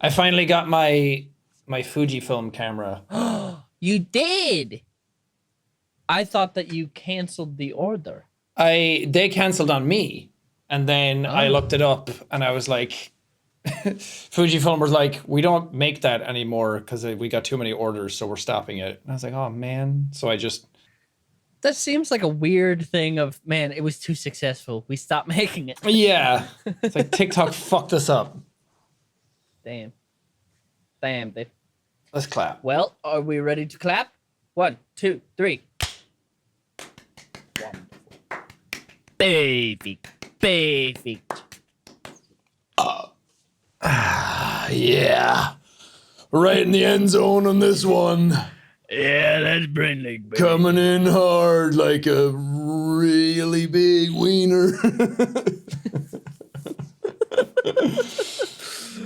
I finally got my Fujifilm camera. You did. I thought that you canceled the order. They canceled on me, and then I looked it up, and I was like, Fujifilm was like, we don't make that anymore because we got too many orders, so we're stopping it. And I was like, oh man. So I just. That seems like a weird thing of, man, it was too successful. We stopped making it. Yeah. It's like TikTok fucked us up. Damn. Damn, dude. Let's clap. Well, are we ready to clap? 1, 2, 3. Perfect. Perfect. Yeah. Right in the end zone on this one. Yeah, that's Brain League, baby. Coming in hard like a really big wiener.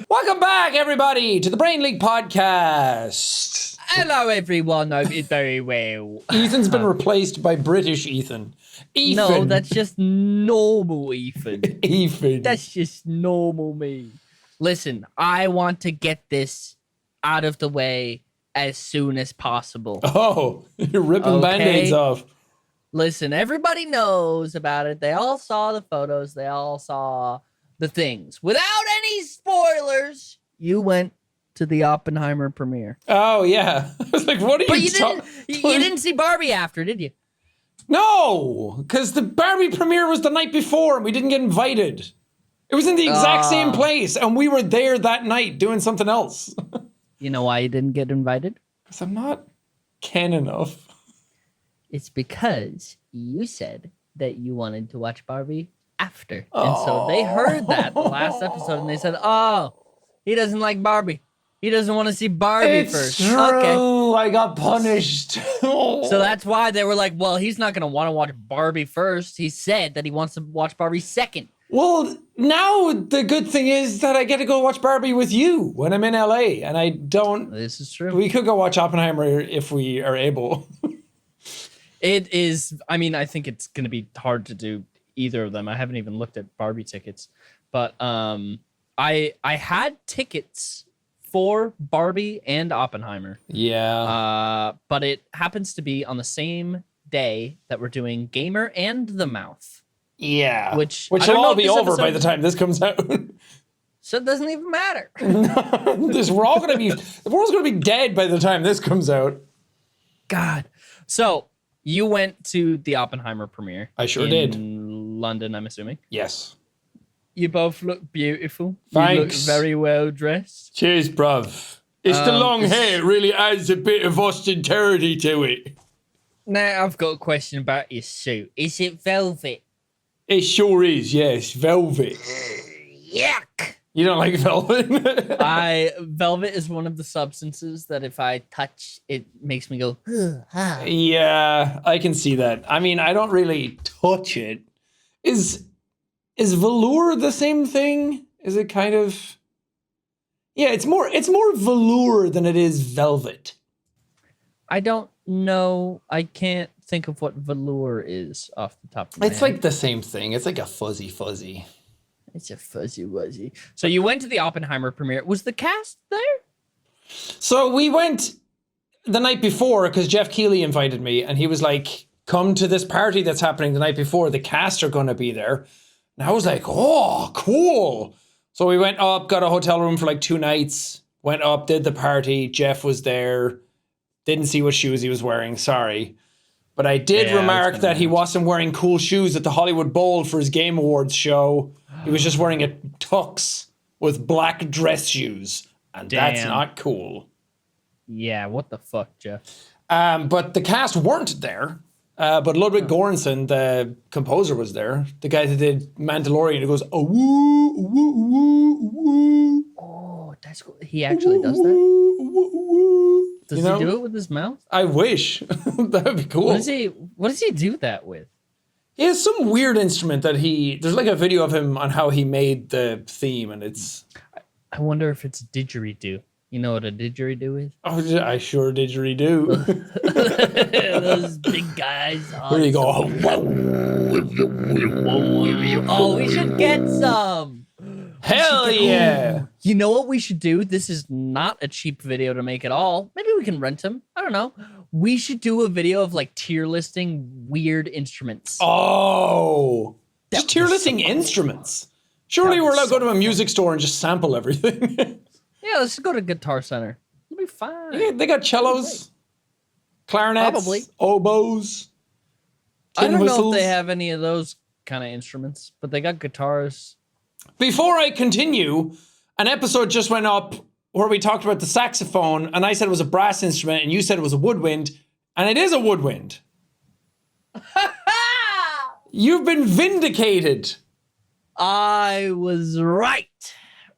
Welcome back, everybody, to the Brain League podcast. Hello, everyone. I hope you're very well. Ethan's been replaced by British Ethan. Ethan. No, that's just normal Ethan. Ethan. That's just normal me. Listen, I want to get this out of the way as soon as possible. Oh, you're ripping Band-Aids off. Listen, everybody knows about it. They all saw the photos. They all saw the things. Without any spoilers, you went to the Oppenheimer premiere. Oh, yeah. I was like, what are But you you didn't see Barbie after, did you? No, because the Barbie premiere was the night before and we didn't get invited. It was in the exact same place and we were there that night doing something else. You know why you didn't get invited? Because I'm not Ken enough. It's because you said that you wanted to watch Barbie after. And so they heard that the last episode and they said, oh, he doesn't like Barbie. He doesn't want to see Barbie first. True. Okay. I got punished. So that's why they were like, well, he's not going to want to watch Barbie first. He said that he wants to watch Barbie second. Well, now the good thing is that I get to go watch Barbie with you when I'm in LA, and I don't. This is true. We could go watch Oppenheimer if we are able. It is. I mean, I think it's going to be hard to do either of them. I haven't even looked at Barbie tickets, but I had tickets for Barbie and Oppenheimer. Yeah. But it happens to be on the same day that we're doing Gamer and The Mouth. Yeah. Which will all be over by the time this comes out. So it doesn't even matter. We're all gonna be. The world's gonna be dead by the time this comes out. God. So you went to the Oppenheimer premiere. I sure did. In London, I'm assuming. Yes. You both look beautiful. Thanks. You look very well dressed. Cheers, bruv. It's the long hair. It really adds a bit of austerity to it. Now I've got a question about your suit. Is it velvet? It sure is, yes. Velvet. Yuck. You don't like velvet? Velvet is one of the substances that if I touch, it makes me go, Yeah, I can see that. I mean, I don't really touch it. Is velour the same thing? Is it kind of... Yeah, it's more velour than it is velvet. I don't know. I can't think of what velour is off the top of my head. It's like the same thing. It's like a fuzzy. It's a fuzzy wuzzy. So you went to the Oppenheimer premiere. Was the cast there? So we went the night before because Jeff Keighley invited me and he was like, come to this party that's happening the night before. The cast are going to be there. And I was like, oh, cool. So we went up, got a hotel room for like 2 nights, went up, did the party. Jeff was there. Didn't see what shoes he was wearing. Sorry. But I did remark that he wasn't wearing cool shoes at the Hollywood Bowl for his Game Awards show. He was just wearing a tux with black dress shoes. And that's not cool. Yeah, what the fuck, Jeff? But the cast weren't there. But Ludwig Göransson, the composer, was there. The guy that did Mandalorian, who goes, oh, woo, woo, woo, woo. Oh, that's cool. He actually does that? Does he do it with his mouth? I wish. That'd be cool. What does he do that with? He has some weird instrument that there's like a video of him on how he made the theme, and it's... I wonder if it's didgeridoo. You know what a didgeridoo is? Oh, I sure didgeridoo. Those big guys. There you go. Oh, we should get some. Hell yeah. You know what we should do? This is not a cheap video to make at all. Maybe we can rent them. I don't know. We should do a video of like tier listing weird instruments. Oh, just tier listing instruments. Surely we're allowed to go to a music store and just sample everything. Yeah, let's go to Guitar Center. It'll be fine. Yeah, they got cellos, clarinets, Probably. oboes, I don't whistles. know if they have any of those kind of instruments, but they got guitars. Before I continue, an episode just went up where we talked about the saxophone, and I said it was a brass instrument, and you said it was a woodwind, and it is a woodwind. You've been vindicated. I was right.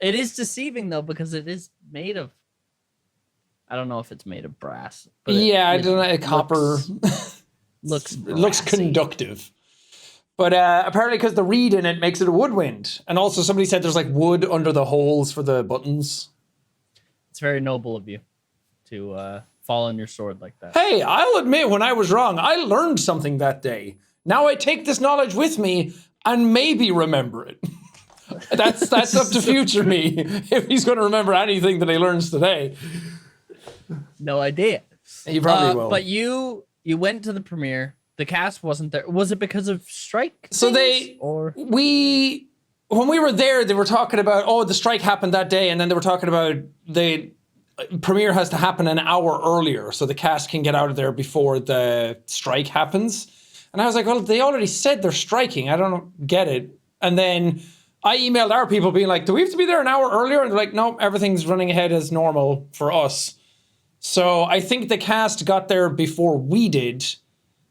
It is deceiving though because it is made of. I don't know if it's made of brass. But Yeah, I don't know. Copper looks looks brassy. conductive. But apparently because the reed in it makes it a woodwind. And also somebody said there's like wood under the holes for the buttons. It's very noble of you to fall on your sword like that. Hey, I'll admit when I was wrong, I learned something that day. Now I take this knowledge with me and maybe remember it. That's up to future me if he's going to remember anything that he learns today. No idea. He probably will. But you went to the premiere. The cast wasn't there. Was it because of strike? So when we were there, they were talking about, the strike happened that day, and then they were talking about the premiere has to happen an hour earlier so the cast can get out of there before the strike happens. And I was like, well, they already said they're striking. I don't get it. And then I emailed our people being like, do we have to be there an hour earlier? And they're like, no, everything's running ahead as normal for us. So I think the cast got there before we did.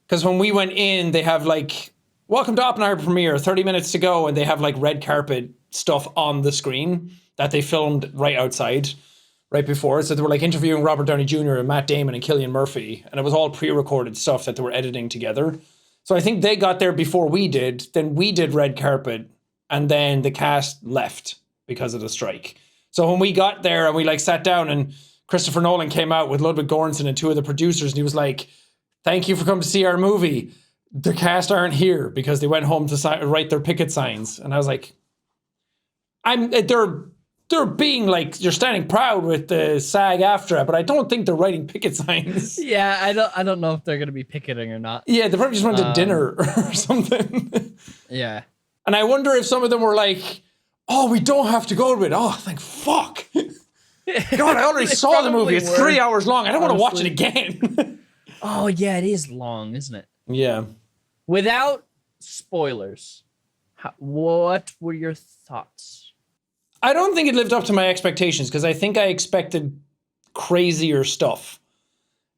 Because when we went in, they have like, welcome to Oppenheimer premiere, 30 minutes to go. And they have like red carpet stuff on the screen that they filmed right outside, right before. So they were like interviewing Robert Downey Jr. and Matt Damon and Cillian Murphy. And it was all pre-recorded stuff that they were editing together. So I think they got there before we did. Then we did red carpet. And then the cast left because of the strike. So when we got there and we like sat down and Christopher Nolan came out with Ludwig Göransson and two of the producers and he was like, thank you for coming to see our movie. The cast aren't here because they went home to write their picket signs. And I was like, they're being like, you're standing proud with the SAG-AFTRA, but I don't think they're writing picket signs. Yeah, I don't know if they're gonna be picketing or not. Yeah, they probably just went to dinner or something. Yeah. And I wonder if some of them were like, oh, we don't have to go to it. Oh, thank fuck. God, I already saw the movie. It's 3 hours long. I don't want to watch it again. Oh, yeah, it is long, isn't it? Yeah. Without spoilers, what were your thoughts? I don't think it lived up to my expectations because I think I expected crazier stuff.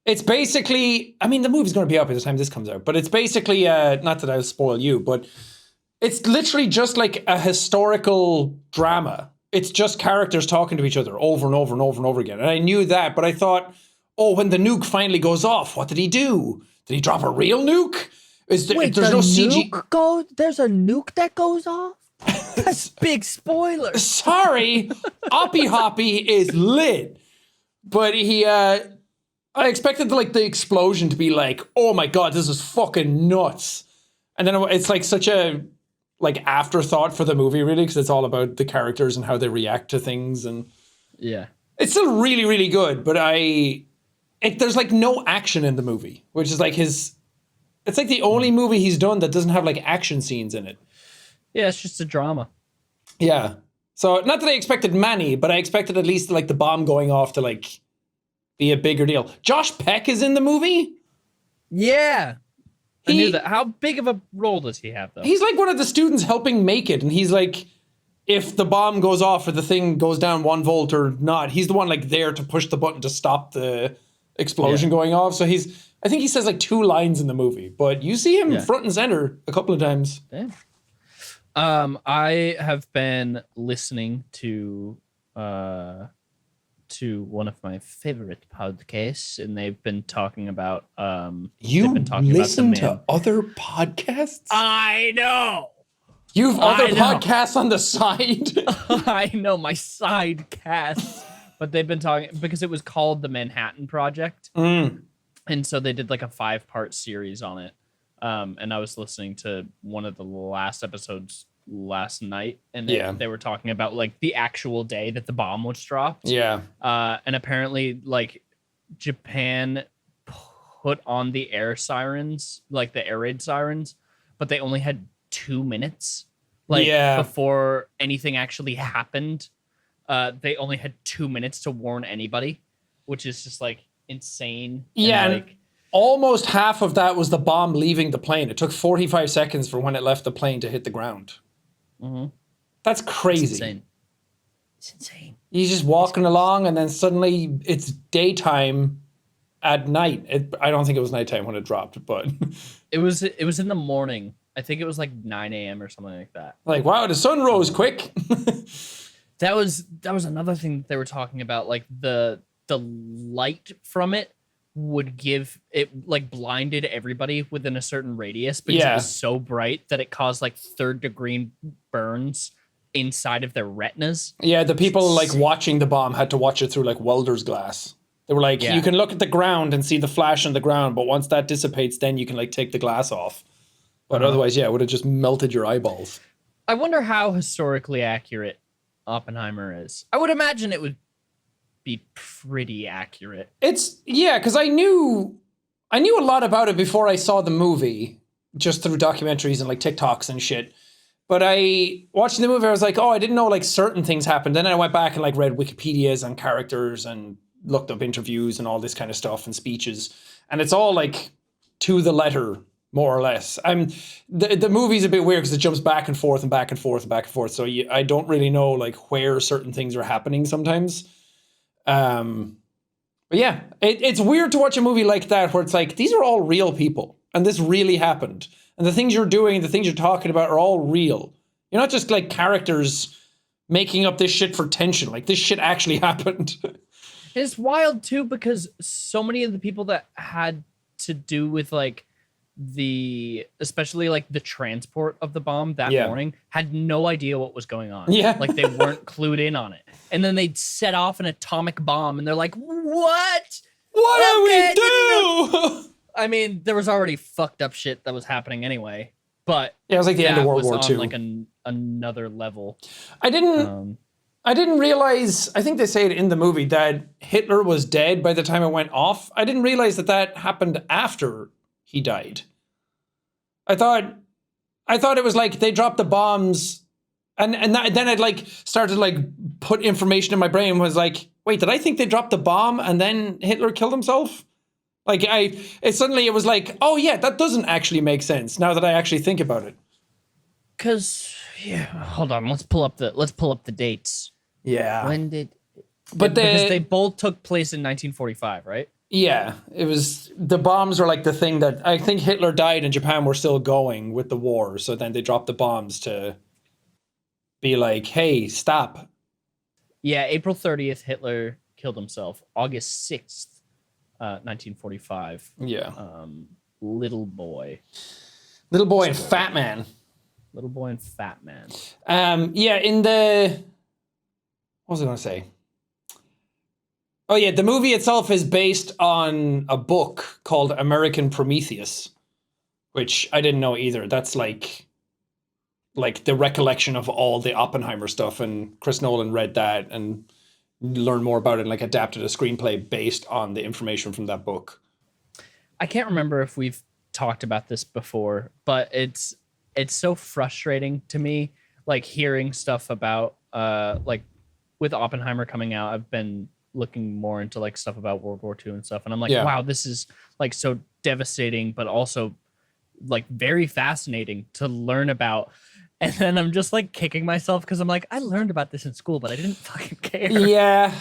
It's basically, I mean, the movie's going to be out by the time this comes out, but it's basically, not that I'll spoil you, but it's literally just like a historical drama. It's just characters talking to each other over and over and over and over again. And I knew that, but I thought, oh, when the nuke finally goes off, what did he do? Did he drop a real nuke? There's no CG. There's a nuke that goes off? That's big spoiler. Sorry, Oppie Hoppy is lit. But I expected the explosion to be like, oh my God, this is fucking nuts. And then it's like such a afterthought for the movie, really, because it's all about the characters and how they react to things. And yeah, it's still really, really good. But there's like no action in the movie, which is like it's like the only movie he's done that doesn't have like action scenes in it. Yeah, it's just a drama. Yeah. So not that I expected many, but I expected at least like the bomb going off to like be a bigger deal. Josh Peck is in the movie. Yeah. I knew that. How big of a role does he have, though? He's like one of the students helping make it, and he's like, if the bomb goes off or the thing goes down 1 volt or not, he's the one like there to push the button to stop the explosion going off. So I think he says like 2 lines in the movie, but you see him front and center a couple of times. Damn. I have been listening to one of my favorite podcasts, and they've been talking about listen to other podcasts? I know. You've other podcasts on the side? I know, my side casts. But they've been talking because it was called The Manhattan Project. And so they did like a 5-part series on it. And I was listening to one of the last episodes last night, and Yeah. they were talking about like the actual day that the bomb was dropped. Yeah. And apparently, like Japan put on the air sirens, like the air raid sirens, but they only had 2 minutes, like Yeah. before anything actually happened. They only had 2 minutes to warn anybody, which is just like insane. Yeah. And, And like, almost half of that was the bomb leaving the plane. It took 45 seconds from when it left the plane to hit the ground. That's it's crazy. insane. It's insane. He's just walking along, and then suddenly it's daytime at night. I don't think it was nighttime when it dropped, but It was in the morning. I think it was like 9 a.m. or something like that. like, wow, the sun rose quick. That was another thing that they were talking about. Like the light from it would give it, like, blinded everybody within a certain radius because it was so bright that it caused like 3rd-degree burns inside of their retinas. Yeah, the people like watching the bomb had to watch it through like welder's glass. They were like, you can look at the ground and see the flash on the ground, but once that dissipates, then you can like take the glass off. But otherwise, yeah, it would have just melted your eyeballs. I wonder how historically accurate Oppenheimer is. I would imagine it would be pretty accurate. Because I knew a lot about it before I saw the movie, just through documentaries and like TikToks and shit. But I watching the movie, I was like, oh, I didn't know like certain things happened. Then I went back and like read Wikipedias and characters and looked up interviews and all this kind of stuff and speeches. And it's all like to the letter, more or less. The movie's a bit weird because it jumps back and forth and back and forth and back and forth. So I don't really know like where certain things are happening sometimes. But yeah, it's weird to watch a movie like that where it's like, these are all real people and this really happened. And the things you're doing, the things you're talking about are all real. You're not just like characters making up this shit for tension. Like this shit actually happened. It's wild too because so many of the people that had to do with like especially like the transport of the bomb that morning had no idea what was going on. Yeah. Like they weren't clued in on it. And then they'd set off an atomic bomb and they're like, what? What do we do? I mean, there was already fucked up shit that was happening anyway, but yeah, it was like the end of World War II. Like another level. I didn't realize, I think they say it in the movie, that Hitler was dead by the time it went off. I didn't realize that happened after he died. I thought it was like they dropped the bombs and then I'd like started to like put information in my brain and was like, wait, did I think they dropped the bomb and then Hitler killed himself? Like it was like, oh yeah, that doesn't actually make sense now that I actually think about it. Cause hold on, let's pull up the dates. Yeah. When did? But because they both took place in 1945, right? Yeah, it was, the bombs were like the thing that, I think Hitler died and Japan were still going with the war. So then they dropped the bombs to be like, hey, stop. Yeah, April 30th, Hitler killed himself. August 6th, 1945. Yeah. Little boy and fat man. Little boy and fat man. Yeah, what was I going to say? Oh yeah, the movie itself is based on a book called American Prometheus, which I didn't know either. That's like the recollection of all the Oppenheimer stuff, and Chris Nolan read that and learned more about it and like adapted a screenplay based on the information from that book. I can't remember if we've talked about this before, but it's so frustrating to me, like hearing stuff about like with Oppenheimer coming out. I've been looking more into like stuff about World War II and stuff, and I'm like, wow, this is like so devastating, but also like very fascinating to learn about. And then I'm just like kicking myself because I'm like, I learned about this in school, but I didn't fucking care. Yeah.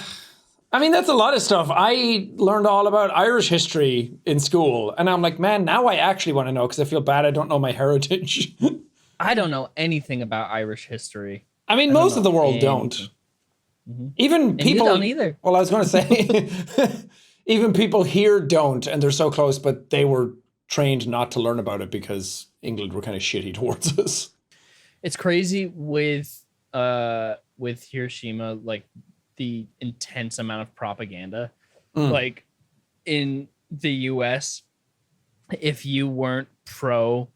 I mean, that's a lot of stuff. I learned all about Irish history in school, and I'm like, man, now I actually want to know because I feel bad I don't know my heritage. I don't know anything about Irish history. I mean, most of the world don't. Mm-hmm. Even people you don't either. Well, I was going to say, even people here don't, and they're so close, but they were trained not to learn about it because England were kind of shitty towards us. It's crazy with Hiroshima, like the intense amount of propaganda. Like in the US, if you weren't pro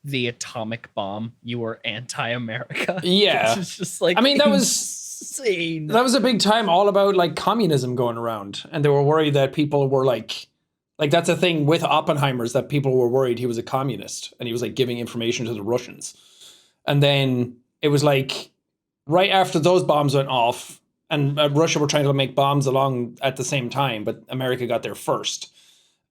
the atomic bomb, you were anti-America. Yeah. It's just like, I mean, that was insane. that was a big time all about like communism going around, and they were worried that people were like that's a thing with Oppenheimer's, that people were worried he was a communist and he was like giving information to the Russians. And then it was like right after those bombs went off, and Russia were trying to make bombs along at the same time, but America got there first.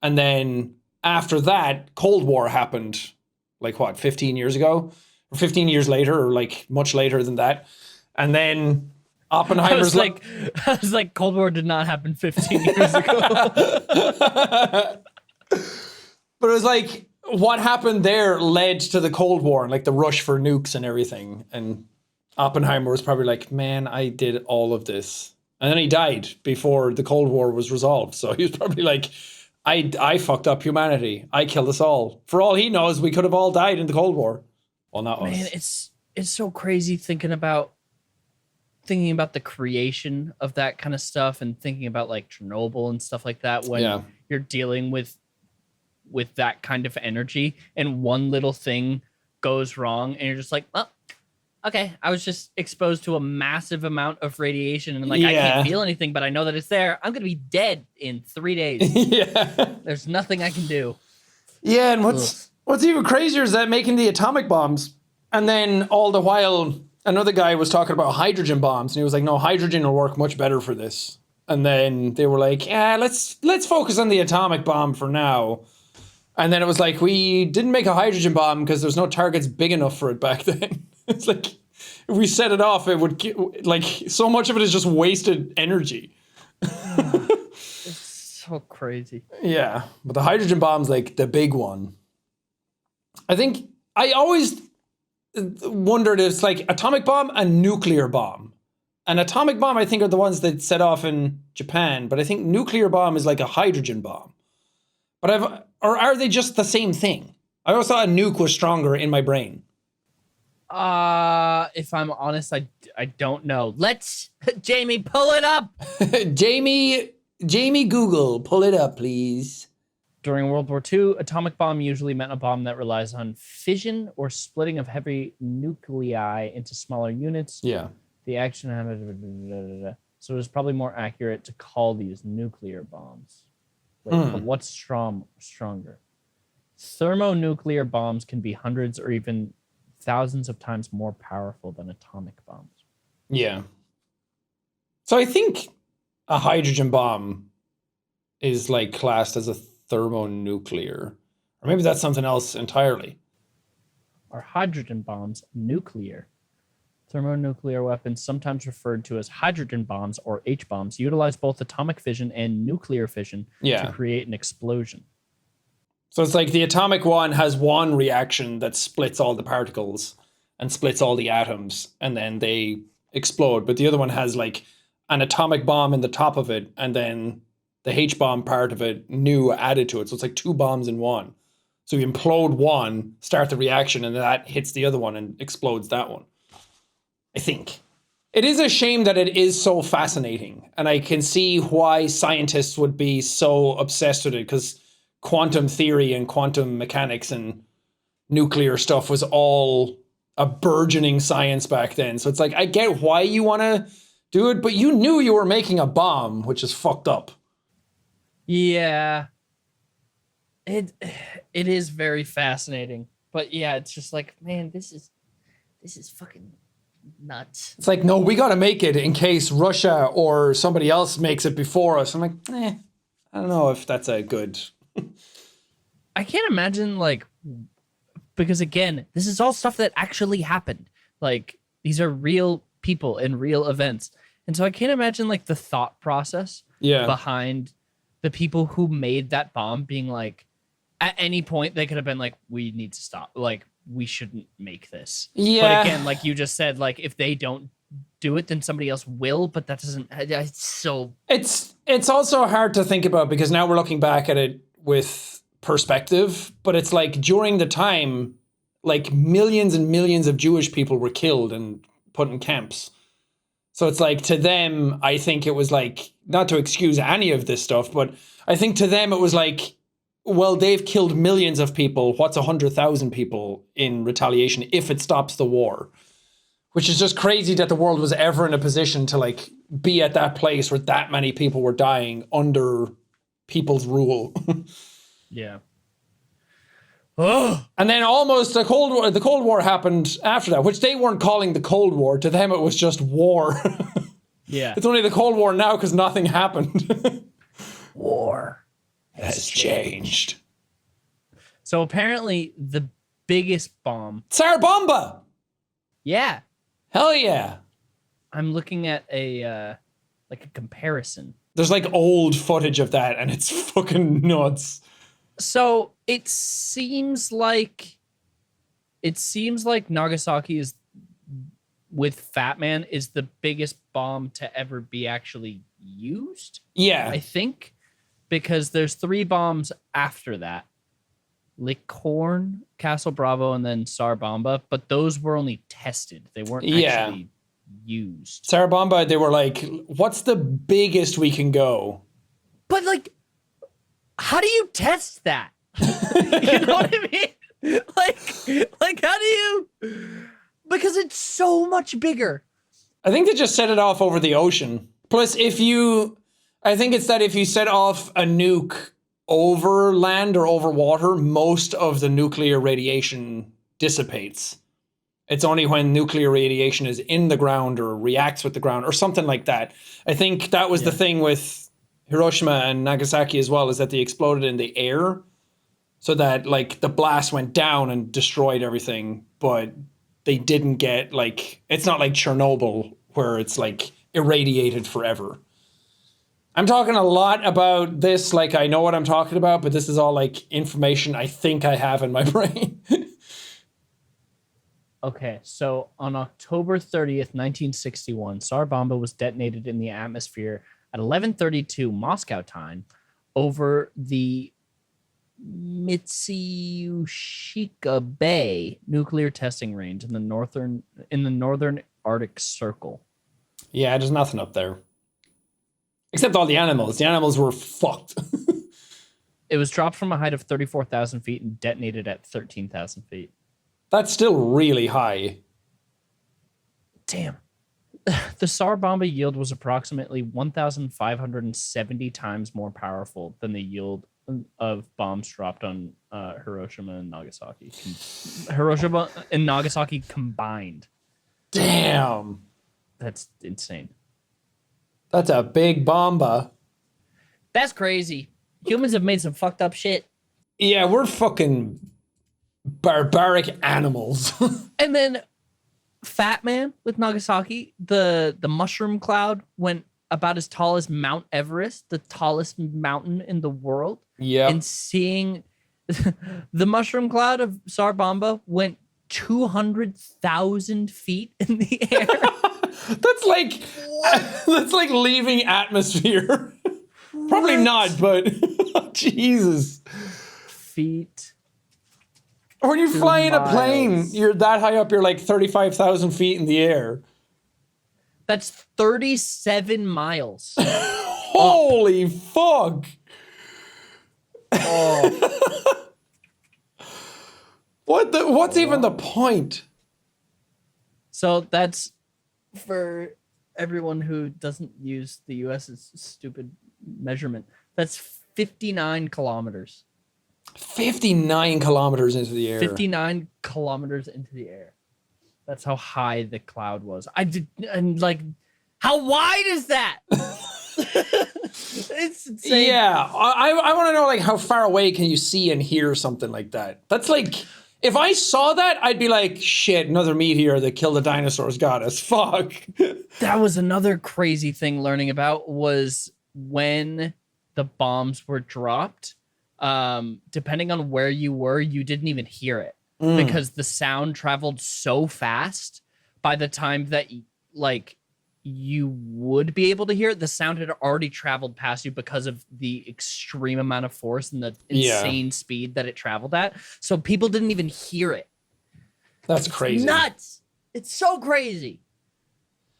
And then after that, Cold War happened, like what, 15 years ago? Or 15 years later, or like much later than that. And then Oppenheimer's I was like, Cold War did not happen 15 years ago. But it was like, what happened there led to the Cold War and like the rush for nukes and everything. And Oppenheimer was probably like, man, I did all of this. And then he died before the Cold War was resolved. So he was probably like, I fucked up humanity. I killed us all. For all he knows, we could have all died in the Cold War. Well, not us. Man, it's so crazy thinking about the creation of that kind of stuff, and thinking about like Chernobyl and stuff like that, when you're dealing with that kind of energy and one little thing goes wrong and you're just like, well, okay, I was just exposed to a massive amount of radiation and like I can't feel anything, but I know that it's there. I'm gonna be dead in 3 days. Yeah. There's nothing I can do. Yeah, and what's even crazier is that making the atomic bombs, and then all the while another guy was talking about hydrogen bombs, and he was like, no, hydrogen will work much better for this. And then they were like, yeah, let's focus on the atomic bomb for now. And then it was like, we didn't make a hydrogen bomb because there's no targets big enough for it back then. It's like, if we set it off, it would, like, so much of it is just wasted energy. It's so crazy. Yeah, but the hydrogen bomb's like the big one. I think I always wondered if it's like atomic bomb and nuclear bomb. An atomic bomb, I think, are the ones that set off in Japan, but I think nuclear bomb is like a hydrogen bomb. But or are they just the same thing? I always thought a nuke was stronger in my brain. If I'm honest, I don't know. Let's Jamie pull it up. Jamie Google, pull it up, please. During World War II, atomic bomb usually meant a bomb that relies on fission or splitting of heavy nuclei into smaller units. Yeah. The action, so it's probably more accurate to call these nuclear bombs. Wait, but what's stronger? Thermonuclear bombs can be hundreds or even thousands of times more powerful than atomic bombs. Yeah. So I think a hydrogen bomb is like classed as a thermonuclear. Or maybe that's something else entirely. Are hydrogen bombs nuclear? Thermonuclear weapons, sometimes referred to as hydrogen bombs or H-bombs, utilize both atomic fission and nuclear fission to create an explosion. So it's like the atomic one has one reaction that splits all the particles and splits all the atoms, and then they explode. But the other one has like an atomic bomb in the top of it, and then the H-bomb part of it new added to it. So it's like two bombs in one. So you implode one, start the reaction, and that hits the other one and explodes that one. I think. It is a shame that it is so fascinating, and I can see why scientists would be so obsessed with it, because quantum theory and quantum mechanics and nuclear stuff was all a burgeoning science back then. So it's like, I get why you want to do it, but you knew you were making a bomb, which is fucked up. Yeah. It is very fascinating. But yeah, it's just like, man, this is fucking nuts. It's like, no, we got to make it in case Russia or somebody else makes it before us. I'm like, I don't know if that's a good... I can't imagine, like, because again, this is all stuff that actually happened. Like, these are real people and real events. And so I can't imagine, like, the thought process behind the people who made that bomb being like, at any point, they could have been like, we need to stop. Like, we shouldn't make this. Yeah. But again, like you just said, like, if they don't do it, then somebody else will. But that doesn't, it's so... It's also hard to think about, because now we're looking back at it with perspective, but it's like during the time, like millions and millions of Jewish people were killed and put in camps. So it's like, to them, I think it was like, not to excuse any of this stuff, but I think to them it was like, well, they've killed millions of people. What's 100,000 people in retaliation if it stops the war? Which is just crazy that the world was ever in a position to like be at that place where that many people were dying under people's rule. Yeah. Oh. And then almost the Cold War happened after that, which they weren't calling the Cold War. To them, it was just war. Yeah. It's only the Cold War now because nothing happened. War has changed. So apparently the biggest bomb. Tsar Bomba! Yeah. Hell yeah. I'm looking at a like a comparison. There's like old footage of that and it's fucking nuts. So it seems like Nagasaki is, with Fat Man, is the biggest bomb to ever be actually used. Yeah. I think, because there's 3 bombs after that. Licorne, Castle Bravo, and then Tsar Bomba, but those were only tested. They weren't actually used. Tsar Bomba, they were like, what's the biggest we can go? But like, how do you test that? You know what I mean? Like how do you? Because it's so much bigger. I think they just set it off over the ocean. Plus, I think it's that if you set off a nuke over land or over water, most of the nuclear radiation dissipates. It's only when nuclear radiation is in the ground or reacts with the ground or something like that. I think that was the thing with Hiroshima and Nagasaki as well, is that they exploded in the air so that like the blast went down and destroyed everything, but they didn't get like, it's not like Chernobyl where it's like irradiated forever. I'm talking a lot about this, like I know what I'm talking about, but this is all like information I think I have in my brain. Okay, so on October 30th, 1961, Tsar Bomba was detonated in the atmosphere at 11:32 Moscow time over the Mitsushika Bay nuclear testing range in the northern Arctic Circle. Yeah, there's nothing up there. Except all the animals. The animals were fucked. It was dropped from a height of 34,000 feet and detonated at 13,000 feet. That's still really high. Damn. The Tsar Bomba yield was approximately 1,570 times more powerful than the yield of bombs dropped on Hiroshima and Nagasaki. Hiroshima and Nagasaki combined. Damn. That's insane. That's a big bomba. That's crazy. Humans have made some fucked up shit. Yeah, we're fucking barbaric animals. And then Fat Man with Nagasaki, the mushroom cloud went about as tall as Mount Everest, the tallest mountain in the world. Yeah. And seeing the mushroom cloud of Tsar Bomba went 200,000 feet in the air. That's like leaving atmosphere. Probably not, but Jesus. Feet. Or when you fly in a miles. plane, you're that high up, you're like 35,000 feet in the air. That's 37 miles. Holy fuck. Oh. What's even the point? So that's for everyone who doesn't use the US's stupid measurement. That's 59 kilometers. 59 kilometers into the air. 59 kilometers into the air. That's how high the cloud was. And like, how wide is that? It's insane. Yeah, I want to know like how far away can you see and hear something like that? That's like, if I saw that, I'd be like, shit, another meteor that killed the dinosaurs got us. Fuck. That was another crazy thing learning about, was when the bombs were dropped. Depending on where you were, you didn't even hear it because the sound traveled so fast. By the time that like you would be able to hear it, the sound had already traveled past you because of the extreme amount of force and the insane speed that it traveled at. So people didn't even hear it. That's crazy. Nuts. It's so crazy.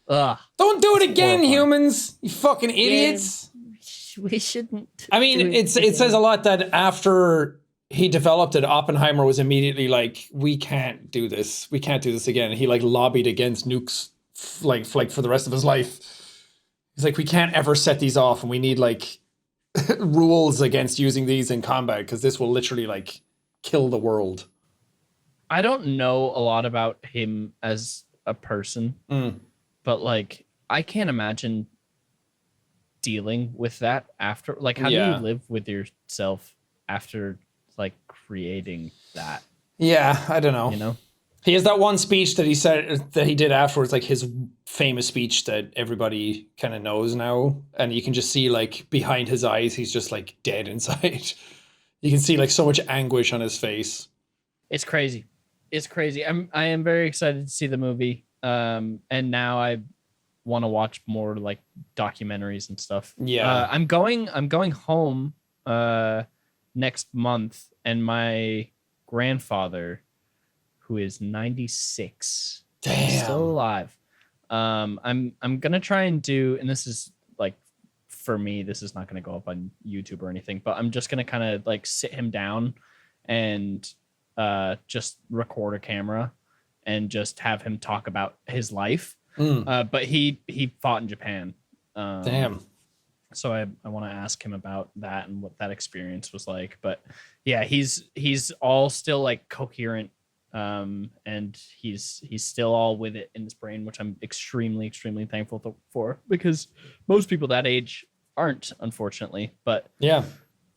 Ugh. Don't do it again, humans. You fucking idiots. we shouldn't. I mean, it says a lot that after he developed it, Oppenheimer was immediately like, we can't do this. We can't do this again. He like lobbied against nukes like for the rest of his life. He's like, we can't ever set these off, and we need like rules against using these in combat because this will literally like kill the world. I don't know a lot about him as a person, but like I can't imagine dealing with that after. Like, how do you live with yourself after like creating that? Yeah, I don't know. You know, he has that one speech that he said that he did afterwards, like his famous speech that everybody kind of knows now, and you can just see like behind his eyes, he's just like dead inside. You can see like so much anguish on his face. It's crazy. It's crazy. I am very excited to see the movie. And now I want to watch more like documentaries and stuff. Yeah. I'm going home next month, and my grandfather, who is 96, Damn, still alive. I'm gonna try and do, and this is like, for me, this is not gonna go up on YouTube or anything, but I'm just gonna kind of like sit him down and just record a camera and just have him talk about his life. But he fought in Japan. Damn. So I want to ask him about that and what that experience was like. But yeah, he's all still like coherent, and he's still all with it in his brain, which I'm extremely thankful for, because most people that age aren't, unfortunately. But yeah,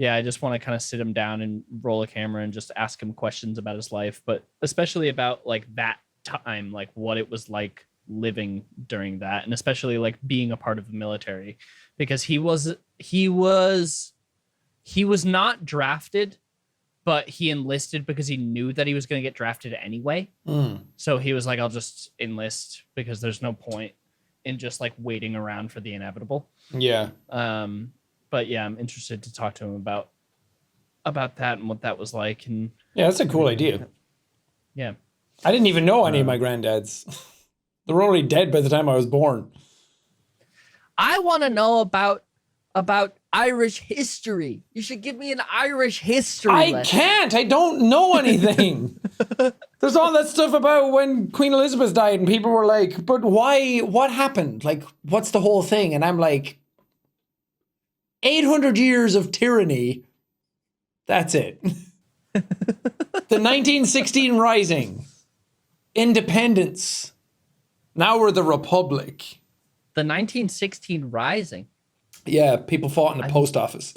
I just want to kind of sit him down and roll a camera and just ask him questions about his life, but especially about like that time, like what it was like living during that, and especially like being a part of the military, because he was not drafted, but he enlisted because he knew that he was going to get drafted anyway. So he was like, I'll just enlist because there's no point in just like waiting around for the inevitable. Yeah. But yeah, I'm interested to talk to him about that and what that was like. And yeah, that's a cool idea. Yeah. I didn't even know any of my granddads. They were already dead by the time I was born. I want to know about Irish history. You should give me an Irish history lesson. Can't. I don't know anything. There's all that stuff about when Queen Elizabeth died, and people were like, but why? What happened? Like, what's the whole thing? And I'm like, 800 years of tyranny. That's it. The 1916 Rising. Independence. Now we're the Republic. The 1916 Rising. Yeah, people fought in a post office.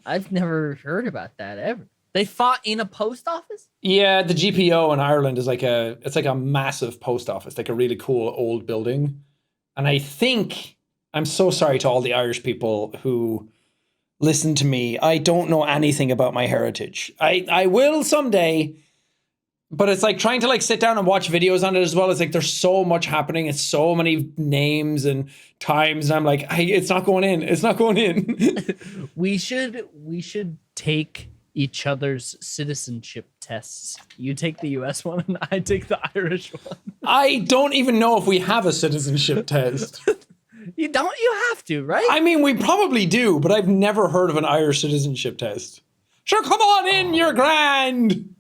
I've never heard about that ever. They fought in a post office? Yeah, the GPO in Ireland is like a massive post office, like a really cool old building. And I think, I'm so sorry to all the Irish people who listen to me. I don't know anything about my heritage. I will someday, but it's like trying to like sit down and watch videos on it as well. It's like there's so much happening. It's so many names and times, and I'm like, it's not going in. It's not going in. We should take each other's citizenship tests. You take the US one and I take the Irish one. I don't even know if we have a citizenship test. You have to, right? I mean, we probably do, but I've never heard of an Irish citizenship test. Sure, come on in, you're grand.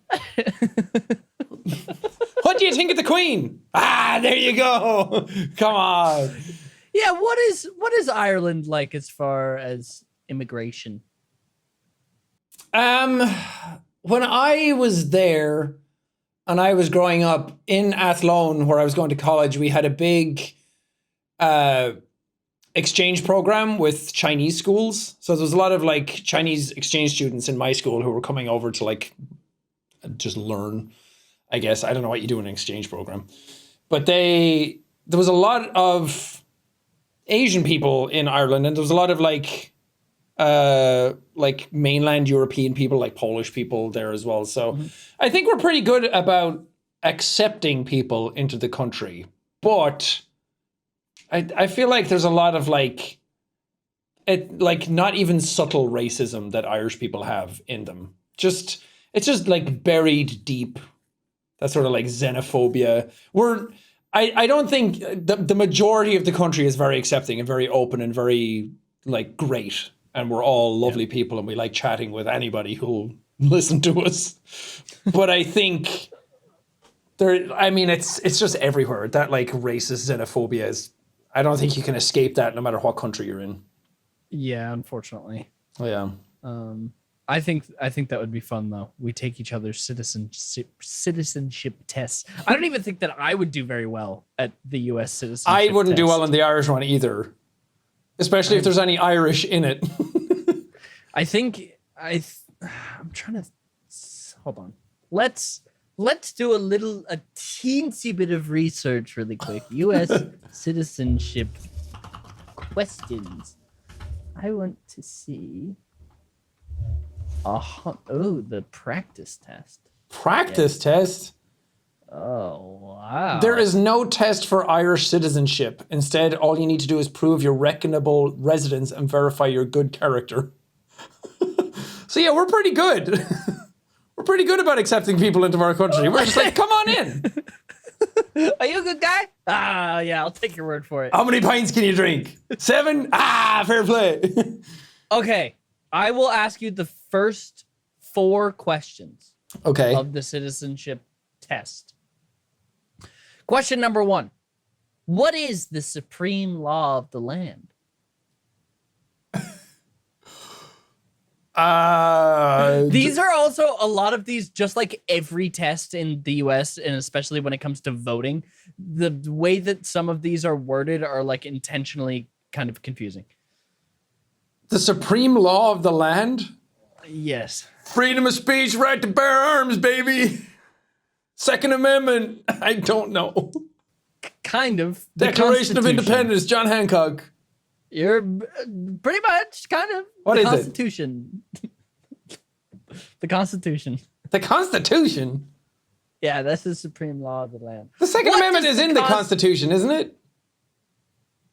What do you think of the Queen? There you go. Come on. Yeah, what is Ireland like as far as immigration? When I was there and I was growing up in Athlone, where I was going to college, we had a big exchange program with Chinese schools. So there was a lot of like Chinese exchange students in my school who were coming over to like just learn, I guess. I don't know what you do in an exchange program. But there was a lot of Asian people in Ireland, and there was a lot of like mainland European people, like Polish people there as well. So I think we're pretty good about accepting people into the country. But I feel like there's a lot of like not even subtle racism that Irish people have in them. It's just like buried deep. That sort of like xenophobia. I don't think the majority of the country is very accepting and very open and very like great. and we're all lovely people and we like chatting with anybody who'll listen to us. But I think it's just everywhere. That like racist xenophobia is, I don't think you can escape that no matter what country you're in. Yeah, unfortunately. Yeah. I think that would be fun though. We take each other's citizenship tests. I don't even think that I would do very well at the U.S. citizenship. I wouldn't do test. well on the Irish one either, especially if there's any Irish in it. I think I'm trying to hold on. Let's do a teensy bit of research really quick. U.S. citizenship questions. I want to see. The practice test. Practice test? Oh, wow. There is no test for Irish citizenship. Instead, all you need to do is prove your reckonable residence and verify your good character. So yeah, we're pretty good. We're pretty good about accepting people into our country. We're just like, come on in. Are you a good guy? Yeah, I'll take your word for it. How many pints can you drink? 7? Fair play. Okay, I will ask you the first 4 questions Okay. of the citizenship test. Question number 1. What is the supreme law of the land? These are also a lot of these, just like every test in the US, and especially when it comes to voting, the way that some of these are worded are like intentionally kind of confusing. The supreme law of the land? Yes. Freedom of speech, right to bear arms, baby. Second Amendment. I don't know. Kind of. Declaration of Independence, John Hancock. You're pretty much kind of. What the is Constitution. The Constitution. The Constitution? Yeah, that's the supreme law of the land. The Second Amendment is in the Constitution, isn't it?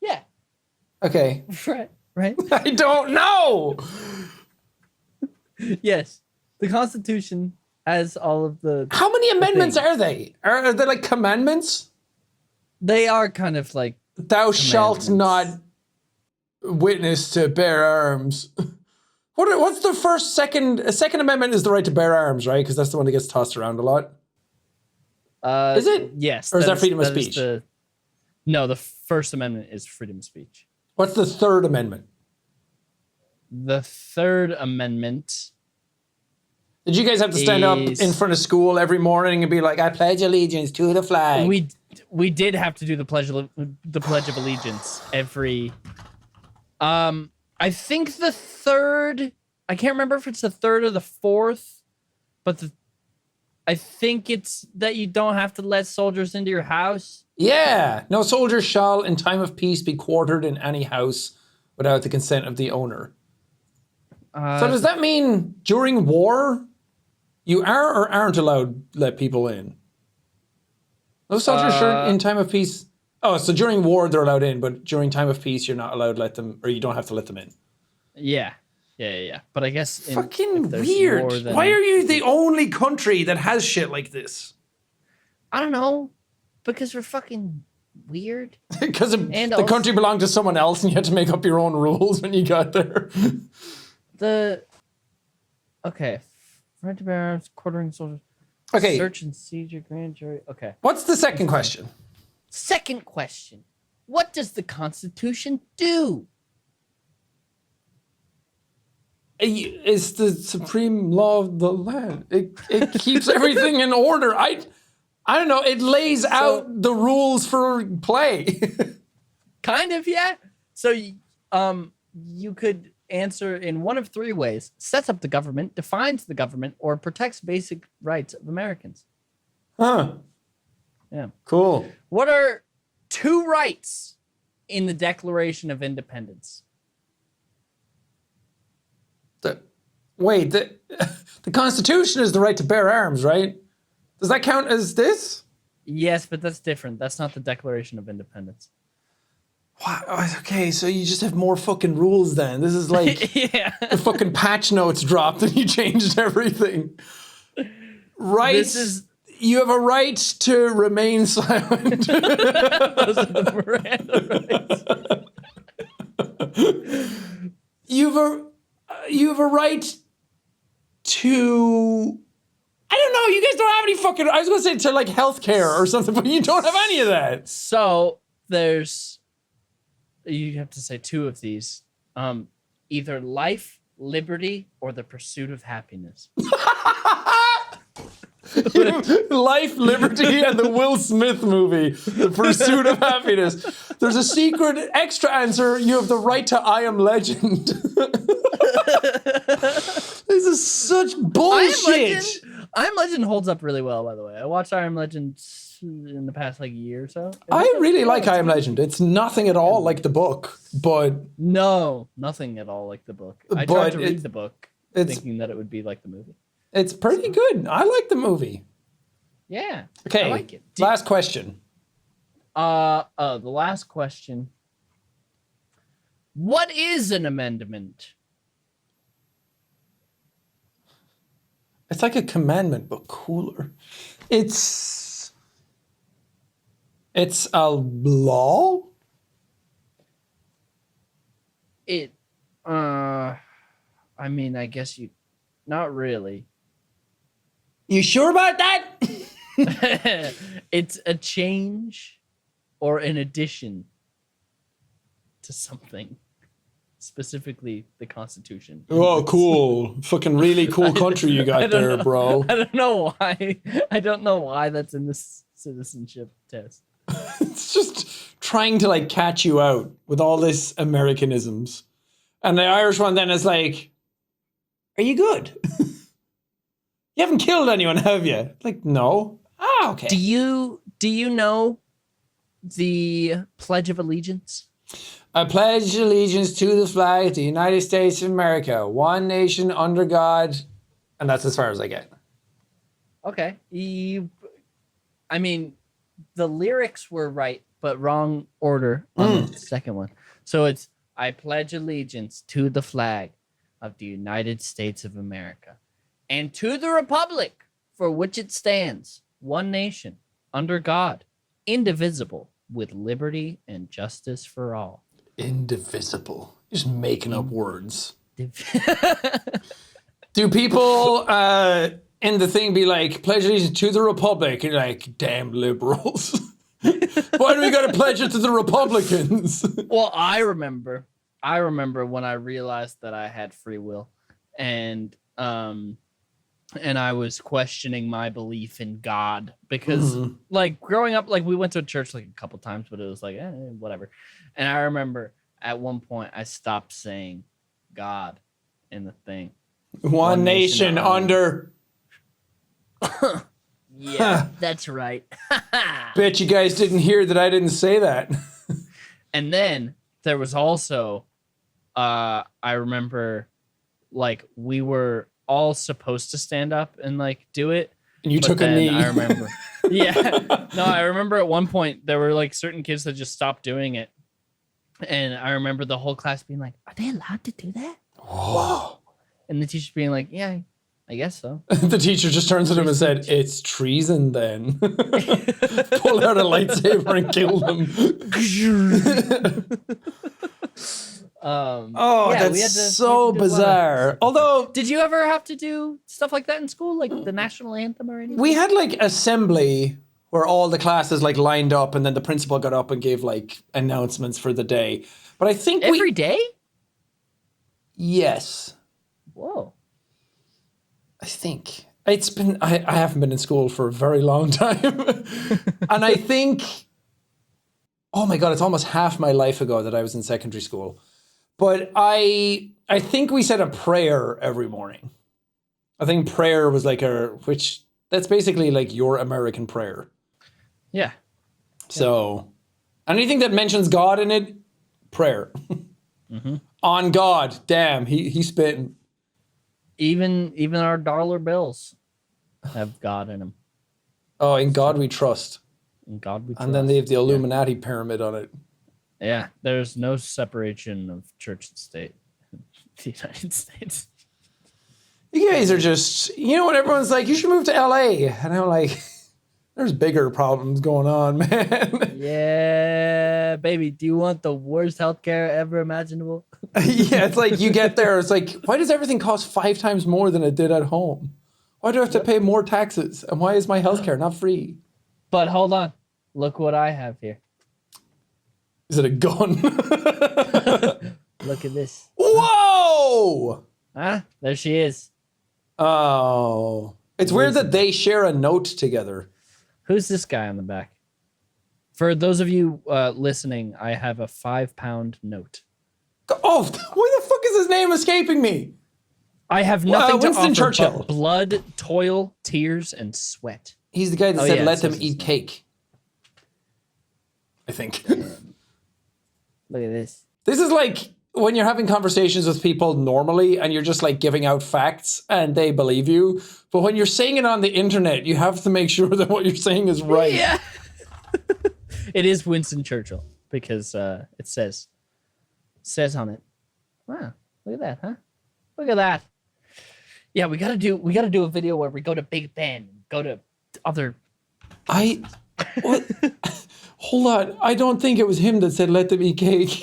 Yeah. Okay. Right. I don't know. Yes. The Constitution has all of the... How many amendments are they? Are they like commandments? They are kind of like... Thou shalt not witness to bear arms. What's the second amendment is the right to bear arms, right? Because that's the one that gets tossed around a lot. Is it? Yes. Or is that freedom of speech? No, the First Amendment is freedom of speech. What's the Third Amendment? The Third Amendment... Did you guys have to stand up in front of school every morning and be like, I pledge allegiance to the flag? We did have to do the Pledge of Allegiance every... I think the third... I can't remember if it's the third or the fourth, but I think it's that you don't have to let soldiers into your house. Yeah. No soldier shall, in time of peace, be quartered in any house without the consent of the owner. So does that mean during war, you are or aren't allowed to let people in? No soldiers should, in time of peace... Oh, so during war, they're allowed in, but during time of peace, you're not allowed to let them... Or you don't have to let them in. Yeah. But I guess... Fucking weird. War, then... Why are you the only country that has shit like this? I don't know. Because we're fucking weird. Because the country belonged to someone else and you had to make up your own rules when you got there. Okay. Right to bear arms, quartering soldiers. Okay. Search and seizure, grand jury. Okay. What's the second question? Second question. What does the Constitution do? It's the supreme law of the land. It keeps everything in order. I don't know. It lays out the rules for play. Kind of, yeah. So you could answer in one of 3 ways: sets up the government, defines the government, or protects basic rights of Americans. Huh. Yeah. Cool. What are 2 rights in the Declaration of Independence? The Constitution is the right to bear arms, right? Does that count as this? Yes, but that's different. That's not the Declaration of Independence. Wow. Okay, so you just have more fucking rules then. This is like the fucking patch notes dropped and you changed everything. Rights. You have a right to remain silent. Those are the Miranda rights. you have a right to. I don't know. You guys don't have any fucking. I was gonna say to like healthcare or something, but you don't have any of that. So there's, you have to say two of these. Either life, liberty, or the pursuit of happiness. Life, liberty, and the Will Smith movie, The Pursuit of Happiness. There's a secret extra answer. You have the right to I Am Legend. This is such bullshit. I Am Legend holds up really well, by the way. I watched I Am Legend in the past like year or so. I really like I Am Legend. It's nothing at all like the book, but no, nothing at all like the book. I tried to read the book, thinking that it would be like the movie. It's pretty good. I like the movie. Yeah. Okay. I like it. Last question. The last question. What is an amendment? It's like a commandment, but cooler. It's a law? I mean, I guess not really. You sure about that? It's a change or an addition to something, specifically the Constitution. Oh, cool. Fucking really cool country you got there, bro. I don't know why. I don't know why that's in this citizenship test. It's just trying to like catch you out with all this Americanisms. And the Irish one then is like, are you good? You haven't killed anyone, have you? Like, no. Ah, okay. Do you know the Pledge of Allegiance? I pledge allegiance to the flag of the United States of America, one nation under God. And that's as far as I get. Okay. I mean, the lyrics were right, but wrong order on the second one. So it's, I pledge allegiance to the flag of the United States of America and to the republic for which it stands, one nation, under God, indivisible, with liberty and justice for all. Indivisible. Just making up words. Do people in the thing be like, pledge allegiance to the republic? And you're like, damn liberals. Why do we got to pledge it to the Republicans? Well, I remember when I realized that I had free will, and I was questioning my belief in God because, like, growing up, like, we went to a church like a couple times, but it was like, whatever. And I remember at one point I stopped saying God in the thing. One nation under. Yeah, that's right. Bet you guys didn't hear that I didn't say that. And then there was also, I remember, like, we were all supposed to stand up and like do it. And you took a knee. I remember. Yeah. No, I remember at one point there were like certain kids that just stopped doing it. And I remember the whole class being like, are they allowed to do that? Whoa. And the teacher being like, yeah, I guess so. The teacher just turns to him and said, it's treason then. Pull out a lightsaber and kill them. That's so bizarre. Although, did you ever have to do stuff like that in school, like the national anthem or anything? We had like assembly where all the classes like lined up, and then the principal got up and gave like announcements for the day. But I think every day. Yes. Whoa. I think it's been. I haven't been in school for a very long time, and I think. Oh my God! It's almost half my life ago that I was in secondary school. But I think we said a prayer every morning. I think prayer was like that's basically like your American prayer. Yeah. So anything that mentions God in it, prayer. On God, damn, he's spitting. Even our dollar bills have God in them. Oh, in God we trust. In God we trust. And then they have the Illuminati pyramid on it. Yeah, there's no separation of church and state in the United States. You guys are just, when everyone's like, you should move to LA. And I'm like, there's bigger problems going on, man. Yeah, baby. Do you want the worst healthcare ever imaginable? Yeah, it's like you get there, it's like, why does everything cost 5 times more than it did at home? Why do I have to pay more taxes? And why is my healthcare not free? But hold on. Look what I have here. Is it a gun? Look at this. Whoa! Huh? There she is. Oh. It's weird that they share a note together. Who's this guy on the back? For those of you listening, I have a £5 note. Oh, why the fuck is his name escaping me? I have nothing to Winston offer Churchill. but blood, toil, tears, and sweat. He's the guy that said, yeah, let it them says eat his cake. I think. Look at this. This is like when you're having conversations with people normally and you're just like giving out facts and they believe you. But when you're saying it on the internet, you have to make sure that what you're saying is right. Yeah. It is Winston Churchill because it says on it. Wow, look at that, huh? Look at that. Yeah, we gotta do a video where we go to Big Ben, go to other. What? Hold on. I don't think it was him that said let them eat cake.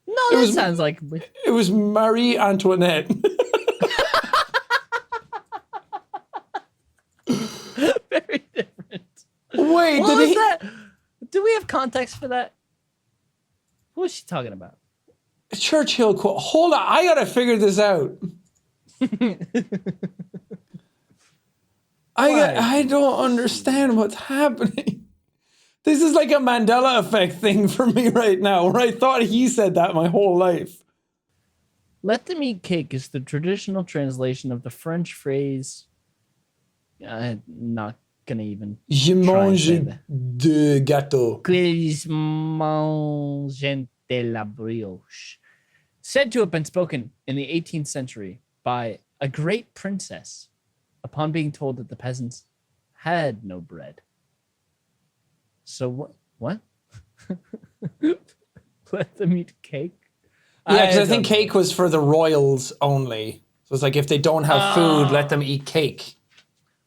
No, that sounds like it was Marie Antoinette. very different. Wait, What was that? Do we have context for that? Who was she talking about? Churchill quote. Hold on, I gotta figure this out. I don't understand what's happening. This is like a Mandela effect thing for me right now, where I thought he said that my whole life. Let them eat cake is the traditional translation of the French phrase. I'm not gonna even. Je mange de gâteau. Qu'ils mangent de la brioche. Said to have been spoken in the 18th century by a great princess upon being told that the peasants had no bread. So what? Let them eat cake? Yeah, because I think cake was for the royals only. So it's like if they don't have food, let them eat cake.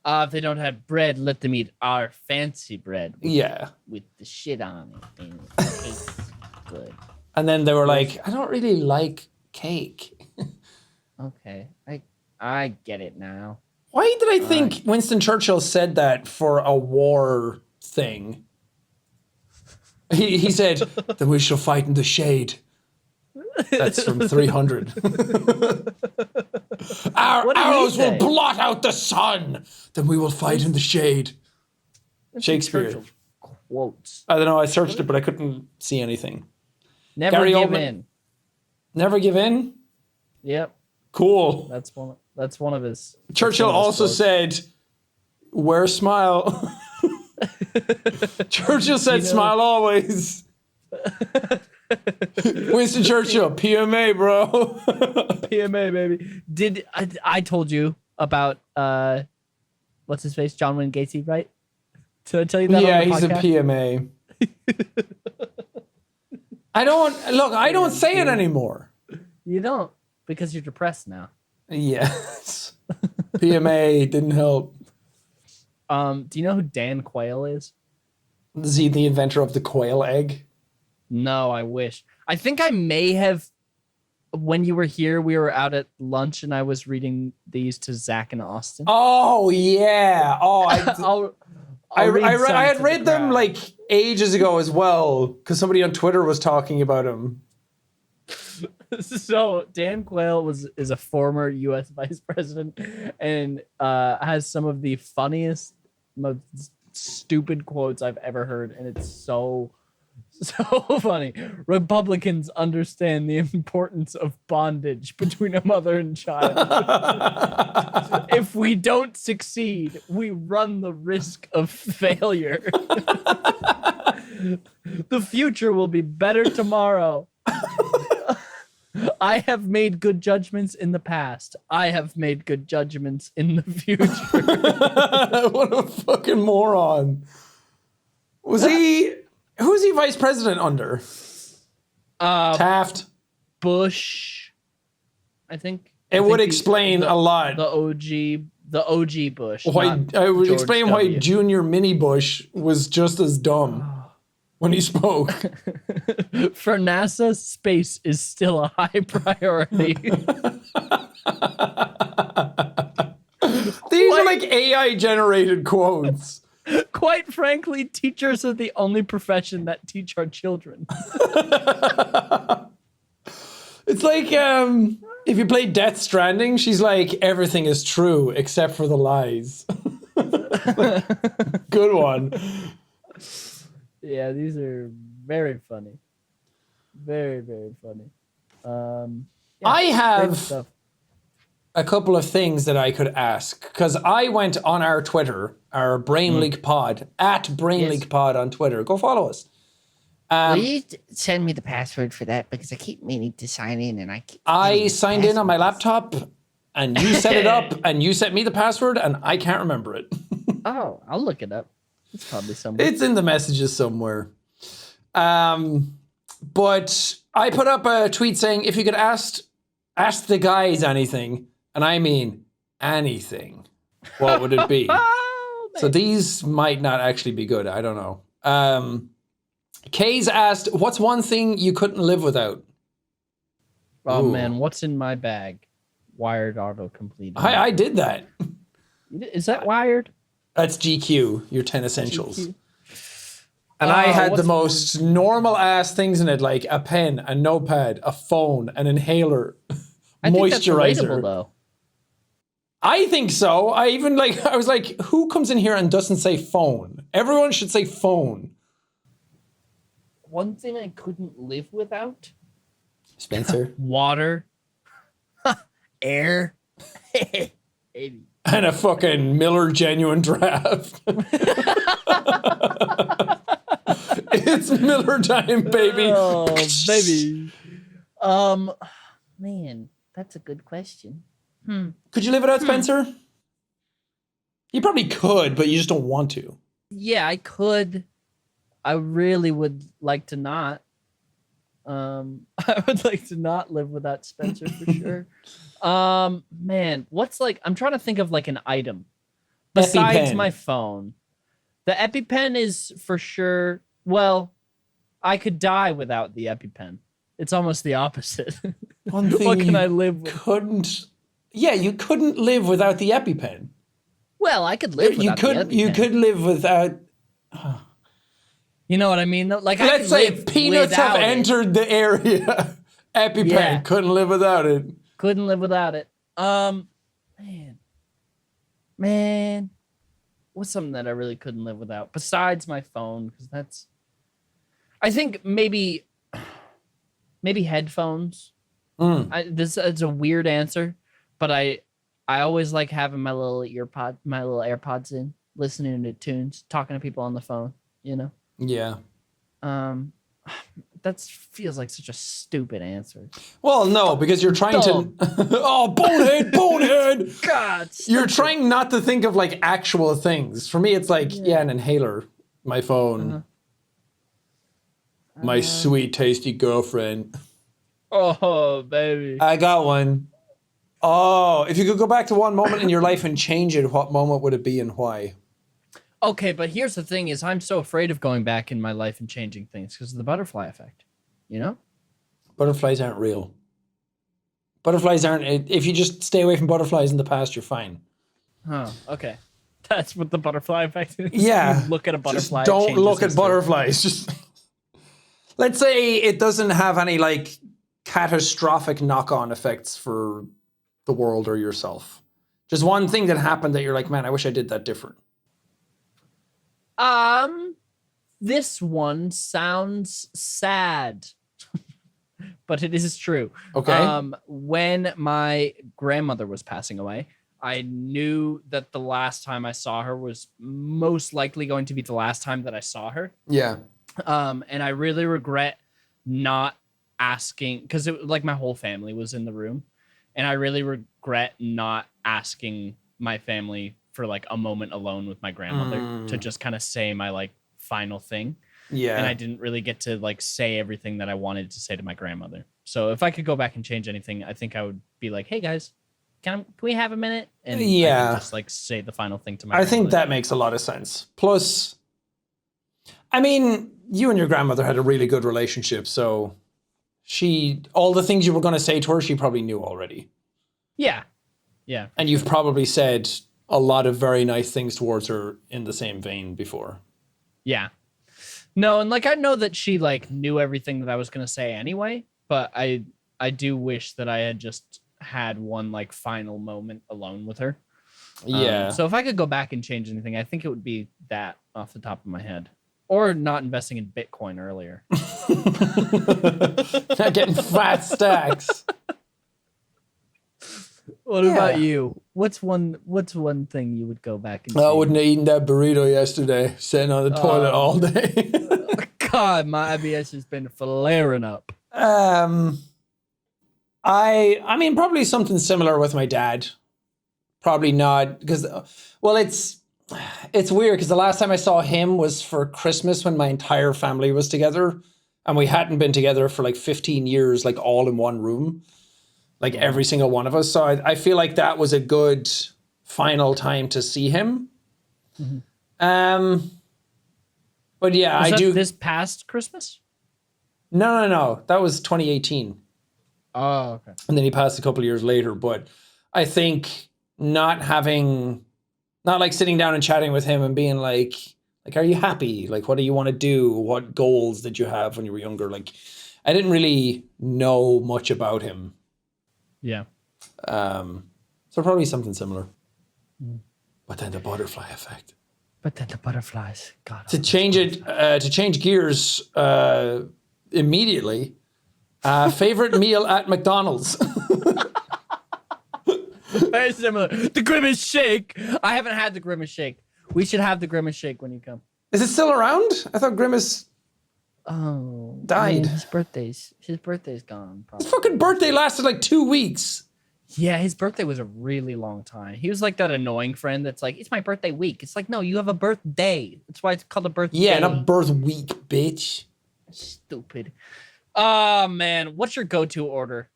If they don't have bread, let them eat our fancy bread. With the shit on it. And it tastes good. And then they were like, I don't really like cake. Okay, I get it now. Why did I think Winston Churchill said that for a war thing? He said, then we shall fight in the shade. That's from 300. Our arrows will blot out the sun. Then we will fight in the shade. Shakespeare. Quotes. I don't know. I searched it, but I couldn't see anything. Never Gary give Oldman. in. Never give in? Yep. Cool. That's one of his. Churchill also said, wear a smile. Churchill said, smile always. Winston Churchill, PMA, bro. PMA, baby. Did I told you about what's his face? John Wayne Gacy, right? Did I tell you that? Yeah, on the he's a podcast? PMA. I don't say it anymore. You don't, because you're depressed now. Yes. PMA didn't help. Do you know who Dan Quail is? Is he the inventor of the quail egg? No, I wish. I think I may have. When you were here, we were out at lunch, and I was reading these to Zach and Austin. Oh yeah. Oh, I had read them like ages ago as well because somebody on Twitter was talking about them. So Dan Quail is a former U.S. vice president and has some of the funniest, most stupid quotes I've ever heard, and it's so funny. Republicans understand the importance of bondage between a mother and child. If we don't succeed, we run the risk of failure. The future will be better tomorrow. I have made good judgments in the past. I have made good judgments in the future. What a fucking moron. Who's he vice president under? Taft. Bush, I think. It would explain a lot. The OG Bush. I would explain why W. Junior Mini Bush was just as dumb. when he spoke. For NASA, space is still a high priority. These are like AI generated quotes. Quite frankly, teachers are the only profession that teach our children. It's like if you play Death Stranding, she's like, everything is true except for the lies. Good one. Yeah, these are very funny. Very, very funny. Yeah, I great have stuff. a couple of things that I could ask because I went on our Twitter, our Brain Leak Pod, at Brain Leak Pod on Twitter. Go follow us. Will you send me the password for that? Because I keep meaning to sign in and I keep I getting the signed in on my password. laptop and you set it up and you sent me the password and I can't remember it. Oh, I'll look it up. It's probably somewhere. It's in the messages somewhere. But I put up a tweet saying if you could ask the guys anything, and I mean anything, what would it be? Oh, So these might not actually be good. I don't know. Kay's asked, what's one thing you couldn't live without? Oh Ooh. man, what's in my bag? Wired autocomplete. I did that. Is that wired? That's GQ, your 10 essentials. GQ. And I had the what's- most normal ass things in it, like a pen, a notepad, a phone, an inhaler, I think that's moisturizer. relatable, though. I think so. I was like, who comes in here and doesn't say phone? Everyone should say phone. One thing I couldn't live without? Spencer. Water. Air. Maybe. And a fucking Miller Genuine Draft. It's Miller time, baby. Oh, baby. Man, that's a good question. Could you live without Spencer? You probably could, but you just don't want to. Yeah, I could. I really would like to not. I would like to not live without Spencer for sure. Man, what's like? I'm trying to think of like an item besides EpiPen. my phone. The EpiPen is for sure. Well, I could die without the EpiPen. It's almost the opposite. One thing What can you I live with? couldn't. Yeah, you couldn't live without the EpiPen. Well, I could live You without could. the You EpiPen. could live without. You know what I mean? Though? Like, I Let's could say live peanuts have without it. entered the area. EpiPen Yeah. couldn't live without it. Couldn't live without it. Man, what's something that I really couldn't live without besides my phone? Because that's, I think maybe headphones. This is a weird answer, but I always like having my little AirPods in, listening to tunes, talking to people on the phone. You know. Yeah. That feels like such a stupid answer. Well, no, because you're trying to. Oh, bonehead! God, You're trying not to think of like actual things. For me, it's like an inhaler, my phone, my sweet, tasty girlfriend. oh baby. I got one. Oh, if you could go back to one moment in your life and change it, what moment would it be and why? Okay, but here's the thing: is I'm so afraid of going back in my life and changing things because of the butterfly effect. You know? Butterflies aren't real. Butterflies aren't. If you just stay away from butterflies in the past, you're fine. Oh, okay. That's what the butterfly effect is. Yeah. You look at a butterfly. Just it don't changes look at its story. butterflies. Just let's say it doesn't have any like catastrophic knock-on effects for the world or yourself. Just one thing that happened that you're like, man, I wish I did that different. This one sounds sad, but it is true. Okay. When my grandmother was passing away, I knew that the last time I saw her was most likely going to be the last time that I saw her. Yeah. And I really regret not asking, because it like my whole family was in the room, and I really regret not asking my family for like a moment alone with my grandmother to just kind of say my like final thing. Yeah. And I didn't really get to like say everything that I wanted to say to my grandmother. So if I could go back and change anything, I think I would be like, hey guys, can we have a minute? And I could just like say the final thing to my I think grandmother. that makes a lot of sense. Plus, I mean, you and your grandmother had a really good relationship, so all the things you were going to say to her, she probably knew already. Yeah. Yeah. And you've probably said a lot of very nice things towards her in the same vein before. Yeah. No, and like I know that she like knew everything that I was gonna say anyway, but I do wish that I had just had one like final moment alone with her. Yeah. So if I could go back and change anything, I think it would be that off the top of my head. Or not investing in Bitcoin earlier. Not getting fat stacks. What about you? What's one thing you would go back and I wouldn't have eaten that burrito yesterday, sitting on the toilet all day. God, my IBS has been flaring up. I mean, probably something similar with my dad. Probably not, because, well, it's weird, because the last time I saw him was for Christmas when my entire family was together, and we hadn't been together for like 15 years, like all in one room, like every single one of us. So I feel like that was a good final time to see him. Mm-hmm. But yeah, Was I that do. This past Christmas? No. That was 2018. Oh, okay. And then he passed a couple of years later. But I think not like sitting down and chatting with him and being like, are you happy? Like, what do you want to do? What goals did you have when you were younger? Like, I didn't really know much about him. Yeah. So probably something similar. But then the butterfly effect. But then the butterflies. God. To change gears immediately. Favorite meal at McDonald's. Very similar. The Grimace Shake. I haven't had the Grimace Shake. We should have the Grimace Shake when you come. Is it still around? I thought Grimace died. Man, his birthday's gone. Probably. His fucking birthday lasted like 2 weeks. Yeah, his birthday was a really long time. He was like that annoying friend that's like, it's my birthday week. It's like, no, you have a birthday. That's why it's called a birthday. Yeah, not birth week, bitch. Stupid. Oh, man. What's your go-to order?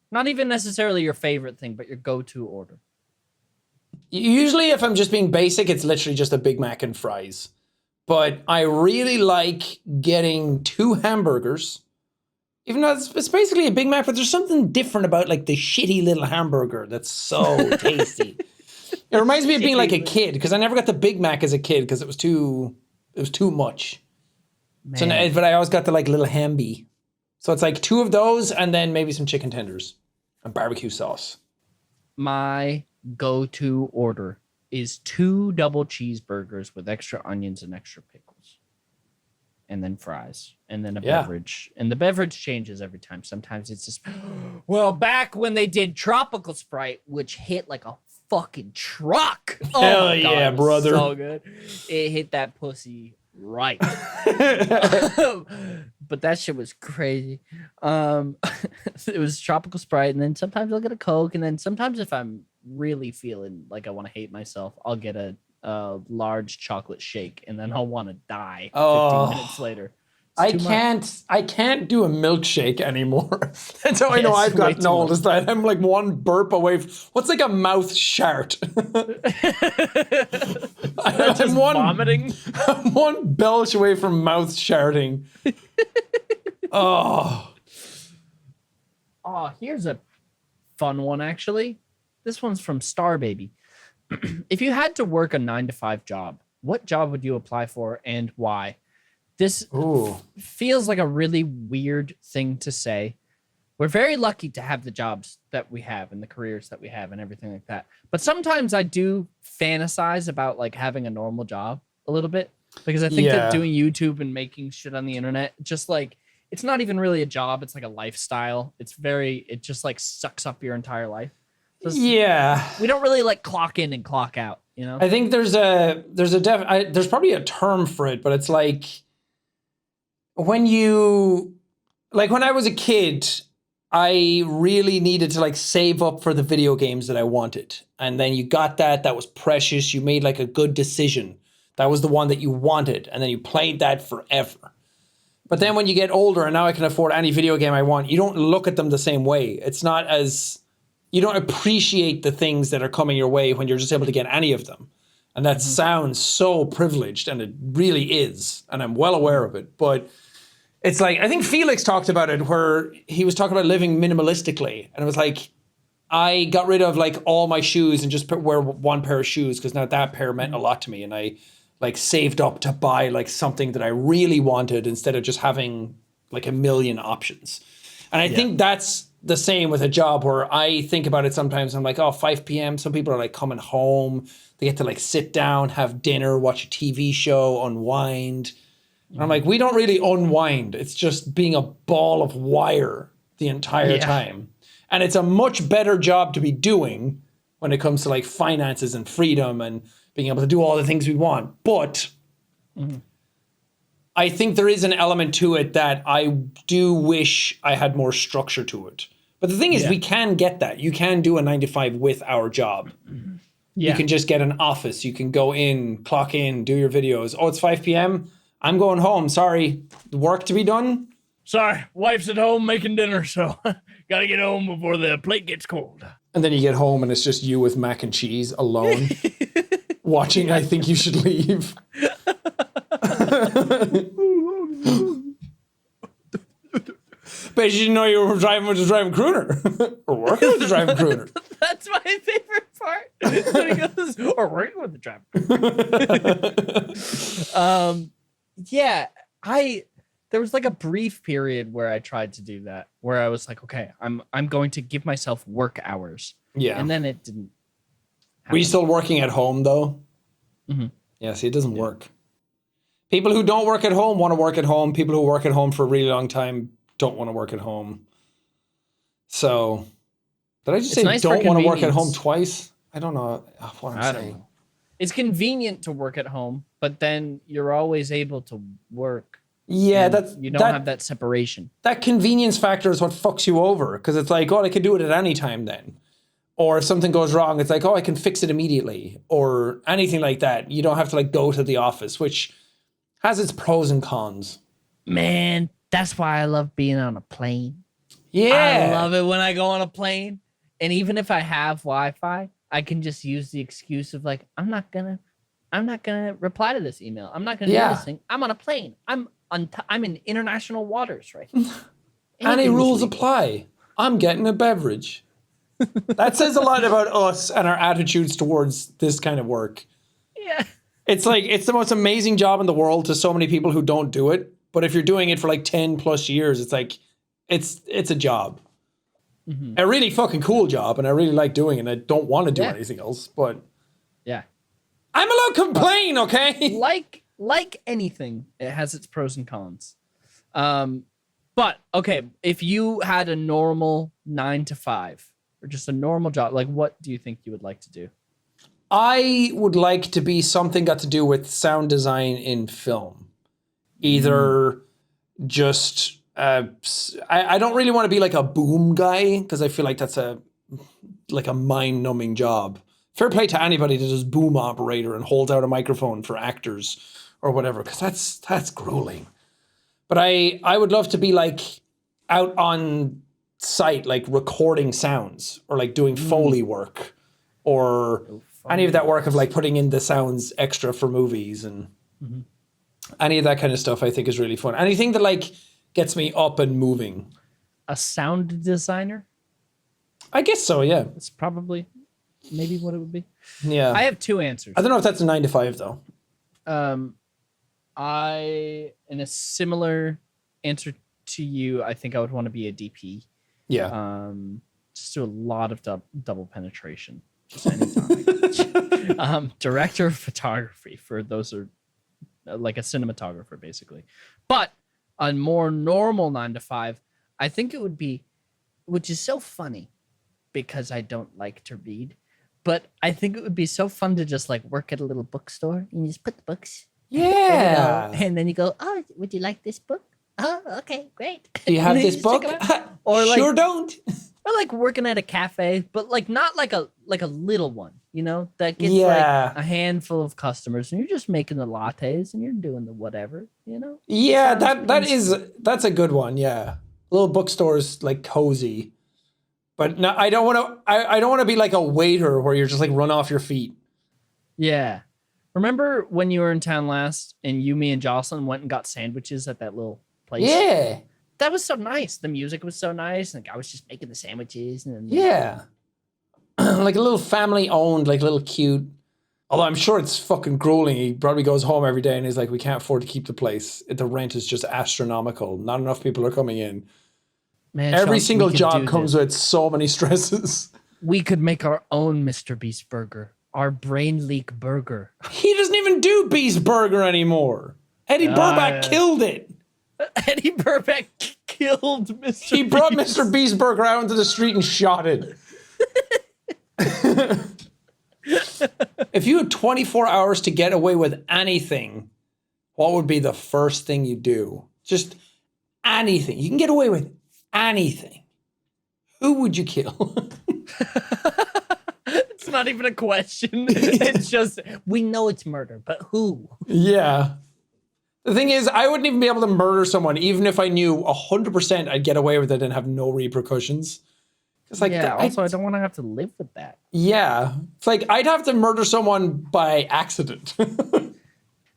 Not even necessarily your favorite thing, but your go-to order. Usually, if I'm just being basic, it's literally just a Big Mac and fries. But I really like getting 2 hamburgers. Even though it's basically a Big Mac, but there's something different about like the shitty little hamburger that's so tasty. It reminds me of being like a kid, because I never got the Big Mac as a kid because it was too much. Man. So, but I always got the like little Hamby. So it's like 2 of those and then maybe some chicken tenders and barbecue sauce. My go-to order is 2 double cheeseburgers with extra onions and extra pickles. And then fries. And then a beverage. And the beverage changes every time. Sometimes it's just, well, back when they did Tropical Sprite, which hit like a fucking truck. Hell my God, yeah, it was brother. So good. It hit that pussy right. But that shit was crazy. It was Tropical Sprite, and then sometimes I'll get a Coke, and then sometimes if I'm really feeling like I want to hate myself, I'll get a large chocolate shake, and then I'll want to die 15 minutes later. I can't do a milkshake anymore. That's how I know Yes, I've way gotten too old. much. Is that I'm like one burp away. What's like a mouth shart? I'm Vomiting. I'm one belch away from mouth sharting. Oh, Here's a fun one, actually. This one's from Star Baby. If you had to work a 9-to-5 job, what job would you apply for and why? This feels like a really weird thing to say. We're very lucky to have the jobs that we have and the careers that we have and everything like that. But sometimes I do fantasize about like having a normal job a little bit, because I think that doing YouTube and making shit on the internet, just like, it's not even really a job. It's like a lifestyle. It just like sucks up your entire life. So we don't really like clock in and clock out, you know? I think there's probably a term for it, but it's like when I was a kid, I really needed to like save up for the video games that I wanted. And then you got that was precious. You made like a good decision. That was the one that you wanted. And then you played that forever. But then when you get older and now I can afford any video game I want, you don't look at them the same way. It's not as, you don't appreciate the things that are coming your way when you're just able to get any of them. And that sounds so privileged, and it really is. And I'm well aware of it. But it's like, I think Felix talked about it where he was talking about living minimalistically. And it was like, I got rid of like all my shoes and just wear one pair of shoes because now that pair meant a lot to me. And I like saved up to buy like something that I really wanted instead of just having like a million options. And I think that's the same with a job where I think about it sometimes. I'm like, 5 p.m. Some people are like coming home. They get to like sit down, have dinner, watch a TV show, unwind. And I'm like, we don't really unwind. It's just being a ball of wire the entire time. And it's a much better job to be doing when it comes to like finances and freedom and being able to do all the things we want. But I think there is an element to it that I do wish I had more structure to it. But the thing is, we can get that. You can do a 9 to 5 with our job. You can just get an office. You can go in, clock in, do your videos. Oh, it's 5 p.m. I'm going home. Sorry. Work to be done? Sorry, wife's at home making dinner, so gotta get home before the plate gets cold. And then you get home and it's just you with mac and cheese alone watching I Think You Should Leave. Bet you didn't know you were driving with the driving crooner. Or working with the driving crooner. That's my favorite part. When he goes, or working with the driver. There was like a brief period where I tried to do that, where I was like, okay, I'm going to give myself work hours. Yeah. And then it didn't happen. Were you still working at home though? Yeah, see, it doesn't work. People who don't work at home want to work at home. People who work at home for a really long time don't want to work at home. So, did I just say nice don't want to work at home twice? I don't know what I'm saying. It's convenient to work at home, but then you're always able to work. Yeah, you don't have that separation. That convenience factor is what fucks you over, because it's like, I can do it at any time then. Or if something goes wrong, it's like, I can fix it immediately, or anything like that. You don't have to like go to the office, which has its pros and cons. Man, that's why I love being on a plane. Yeah. I love it when I go on a plane. And even if I have Wi-Fi, I can just use the excuse of like, I'm not gonna reply to this email. I'm not gonna do this thing. I'm on a plane. I'm in international waters right now. Any rules apply. I'm getting a beverage. That says a lot about us and our attitudes towards this kind of work. Yeah. It's like, it's the most amazing job in the world to so many people who don't do it. But if you're doing it for like 10 plus years, it's like, it's a job. A really fucking cool job. And I really like doing it. And I don't want to do anything else, but I'm allowed to complain, okay? Like anything, it has its pros and cons. But okay, if you had a normal 9 to 5 or just a normal job, like what do you think you would like to do? I would like to be something got to do with sound design in film. Either just, I don't really want to be like a boom guy because I feel like that's a mind-numbing job. Fair play to anybody that does boom operator and holds out a microphone for actors or whatever, because that's grueling. But I would love to be like out on site, like recording sounds or like doing Foley work or any of that work of like putting in the sounds extra for movies and any of that kind of stuff I think is really fun. Anything that like gets me up and moving. A sound designer? I guess so, yeah. It's probably maybe what it would be. Yeah. I have 2 answers. I don't know if that's a 9 to 5 though. In a similar answer to you, I think I would want to be a DP. Yeah. Just do a lot of double penetration. Just anytime. Director of photography for those are like a cinematographer basically. But a more normal 9 to 5, I think it would be, which is so funny because I don't like to read, but I think it would be so fun to just like work at a little bookstore and you just put the books. Yeah. And then you go, oh, would you like this book? Oh, okay, great. Do you have this book? Or like, sure don't. Or like working at a cafe, but like not like a little one, you know, that gets like a handful of customers and you're just making the lattes and you're doing the whatever, you know? Yeah, that's a good one, yeah. Little bookstores like cozy. But no, I don't want to be like a waiter where you're just like run off your feet. Yeah. Remember when you were in town last and you, me, and Jocelyn went and got sandwiches at that little place? Yeah. That was so nice. The music was so nice. And the guy was just making the sandwiches. And Yeah. Like a little family owned, like a little cute. Although I'm sure it's fucking grueling. He probably goes home every day and he's like, we can't afford to keep the place. The rent is just astronomical. Not enough people are coming in. Man, Every Sean, single we could job do comes this. with so many stresses. We could make our own Mr. Beast burger. Our brain leak burger. He doesn't even do Beast Burger anymore. Eddie Burback killed it. Eddie Burback killed Mr. He brought Beast. Mr. Beast Burger out into the street and shot it. If you had 24 hours to get away with anything, what would be the first thing you do? Just anything. You can get away with anything. Who would you kill? It's not even a question. It's just, we know it's murder, but who? Yeah. The thing is, I wouldn't even be able to murder someone, even if I knew 100% I'd get away with it and have no repercussions. It's like, Yeah, also, I don't want to have to live with that. yeah. It's like, I'd have to murder someone by accident.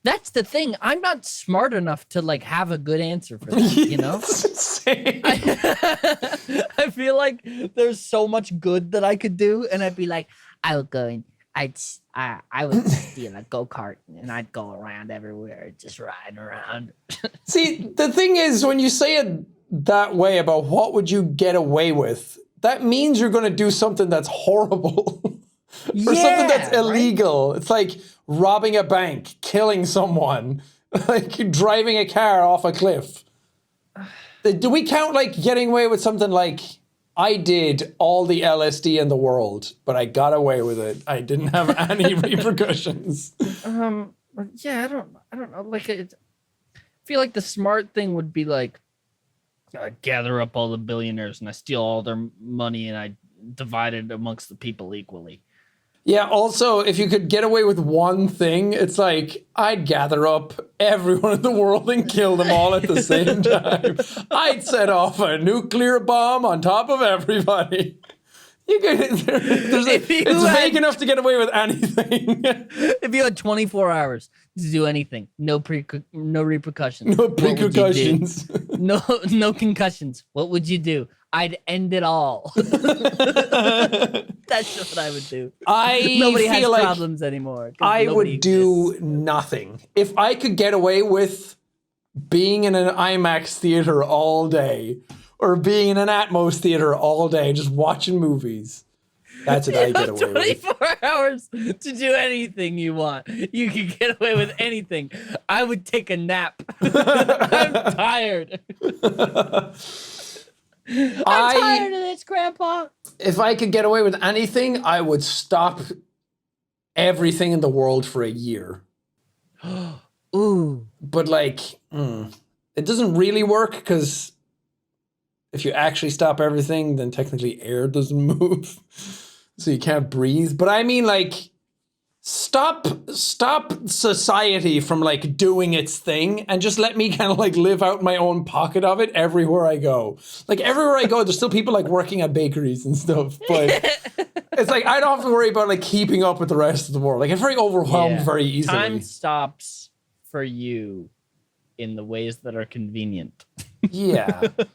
That's the thing. I'm not smart enough to like have a good answer for that, you know? It's insane. I feel like there's so much good that I could do, and I'd be like, I would go and I would steal a go-kart and I'd go around everywhere, just riding around. See, the thing is, when you say it that way about what would you get away with, that means you're going to do something that's horrible. Or something that's illegal. Right? It's like robbing a bank, killing someone, like driving a car off a cliff. Do we count like getting away with something like, I did all the LSD in the world, but I got away with it. I didn't have any repercussions. Yeah, I don't know. Like, I feel like the smart thing would be like, I gather up all the billionaires and I steal all their money and I divide it amongst the people equally. Yeah, also, if you could get away with one thing, it's like, I'd gather up everyone in the world and kill them all at the same time. I'd set off a nuclear bomb on top of everybody. You could, it's vague enough to get away with anything. If you had 24 hours to do anything, no repercussions. No repercussions. No concussions. What would you do? I'd end it all. That's what I would do. Nobody has like problems anymore. I would do nothing. If I could get away with being in an IMAX theater all day or being in an Atmos theater all day, just watching movies, that's what I get away with. 24 hours to do anything you want. You can get away with anything. I would take a nap. I'm tired. I'm tired of this, Grandpa. If I could get away with anything, I would stop everything in the world for a year. Ooh. But like, it doesn't really work because if you actually stop everything, then technically air doesn't move. So you can't breathe. But I mean like, stop society from like doing its thing and just let me kind of like live out my own pocket of it everywhere I go. Like everywhere I go, there's still people like working at bakeries and stuff, but it's like I don't have to worry about like keeping up with the rest of the world. Like I'm very overwhelmed very easily. Time stops for you in the ways that are convenient. Yeah. The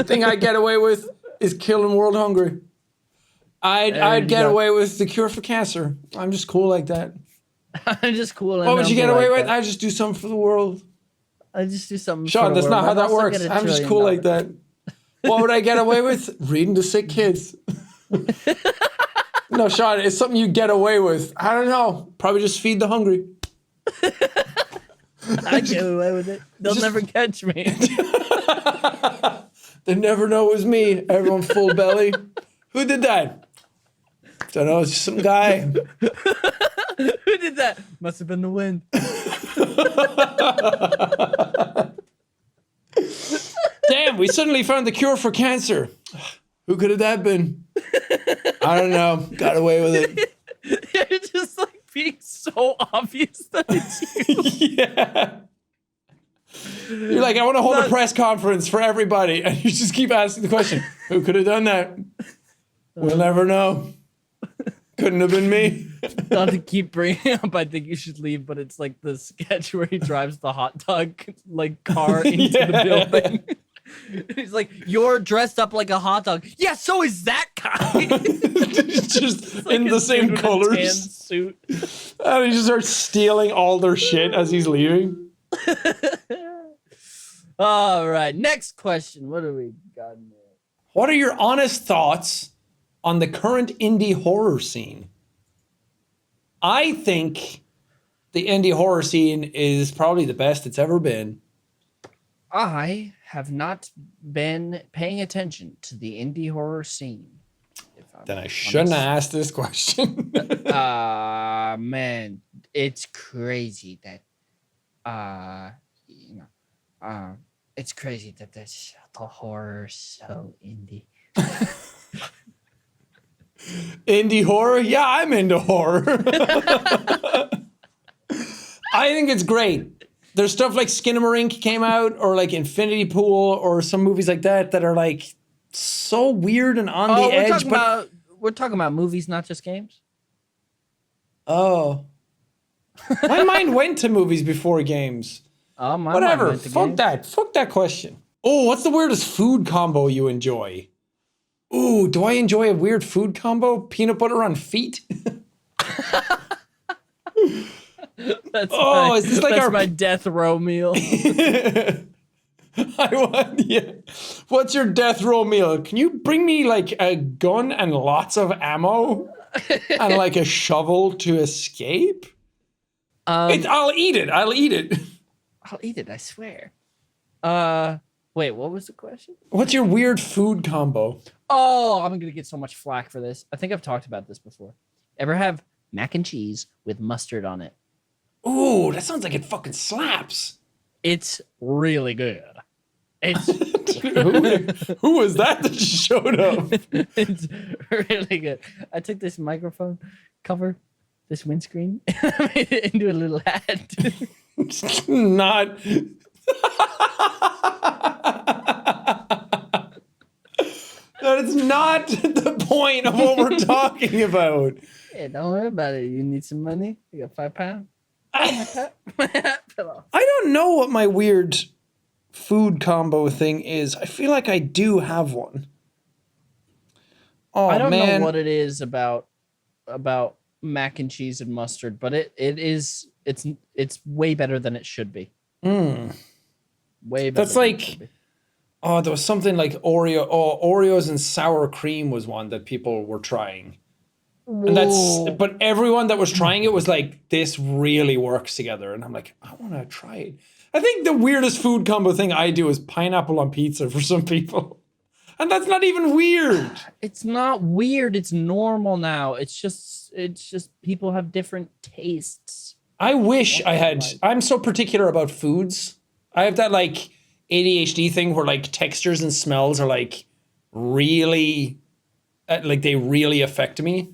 thing I'd get away with is killing world hunger. I'd get away with the cure for cancer. I'm just cool like that. I'm just cool. What would you get away with? I just do something for the world. I just do something. Sean, that's not how that works. I'm just cool like that. What would I get away with? Reading to sick kids. No, Sean, it's something you get away with. I don't know. Probably just feed the hungry. I get away with it. They'll never catch me. They never know it was me. Everyone full belly. Who did that? Don't know. It's just some guy. Who did that? Must have been the wind. Damn, we suddenly found the cure for cancer. Who could have that been? I don't know. Got away with it. You're just like being so obvious that it's you. Yeah. You're like, I want to hold a press conference for everybody. And you just keep asking the question, who could have done that? We'll never know. Couldn't have been me. Not to keep bringing up, I think you should leave, but it's like the sketch where he drives the hot dog like car into the building. He's like, "You're dressed up like a hot dog." Yeah, so is that guy. Just Like in a the same dude with a tan colors. suit. And he just starts stealing all their shit as he's leaving. All right, next question. What do we got in there? What are your honest thoughts on the current indie horror scene? I think the indie horror scene is probably the best it's ever been. I have not been paying attention to the indie horror scene. Then I shouldn't have asked this question. Man, it's crazy that, it's crazy that this the horror so indie. Indie horror? Yeah, I'm into horror. I think it's great. There's stuff like Skinamarink came out, or like Infinity Pool, or some movies like that are like so weird and on the edge. We're talking about movies, not just games. Oh. My mind went to movies before games. Oh, my Whatever. mind went to Fuck games. that. Fuck that question. Oh, what's the weirdest food combo you enjoy? Ooh, do I enjoy a weird food combo? Peanut butter on feet? That's Is this like that's my death row meal. I want, yeah. What's your death row meal? Can you bring me like a gun and lots of ammo and like a shovel to escape? I'll eat it. I'll eat it. I'll eat it, I swear. Wait, what was the question? What's your weird food combo? Oh, I'm gonna get so much flack for this. I think I've talked about this before. Ever have mac and cheese with mustard on it? Ooh, that sounds like it fucking slaps. It's really good. It's Who was that just showed up? it's really good. I took this microphone cover, this windscreen, and I made it into a little hat. Not. That is not the point of what we're talking about. Yeah, don't worry about it. You need some money? You got £5? Pillow. I don't know what my weird food combo thing is. I feel like I do have one. Oh, I don't man. know what it is about mac and cheese and mustard, but it's way better than it should be. Way better. That's than it like- should be. Oh, there was something like Oreo. Oh, Oreos and sour cream was one that people were trying. And but everyone that was trying it was like, this really works together. And I'm like, I want to try it. I think the weirdest food combo thing I do is pineapple on pizza for some people. And that's not even weird. It's not weird. It's normal now. It's just people have different tastes. I wish I had, I'm so particular about foods. I have that like ADHD thing where like textures and smells are like really, like they really affect me.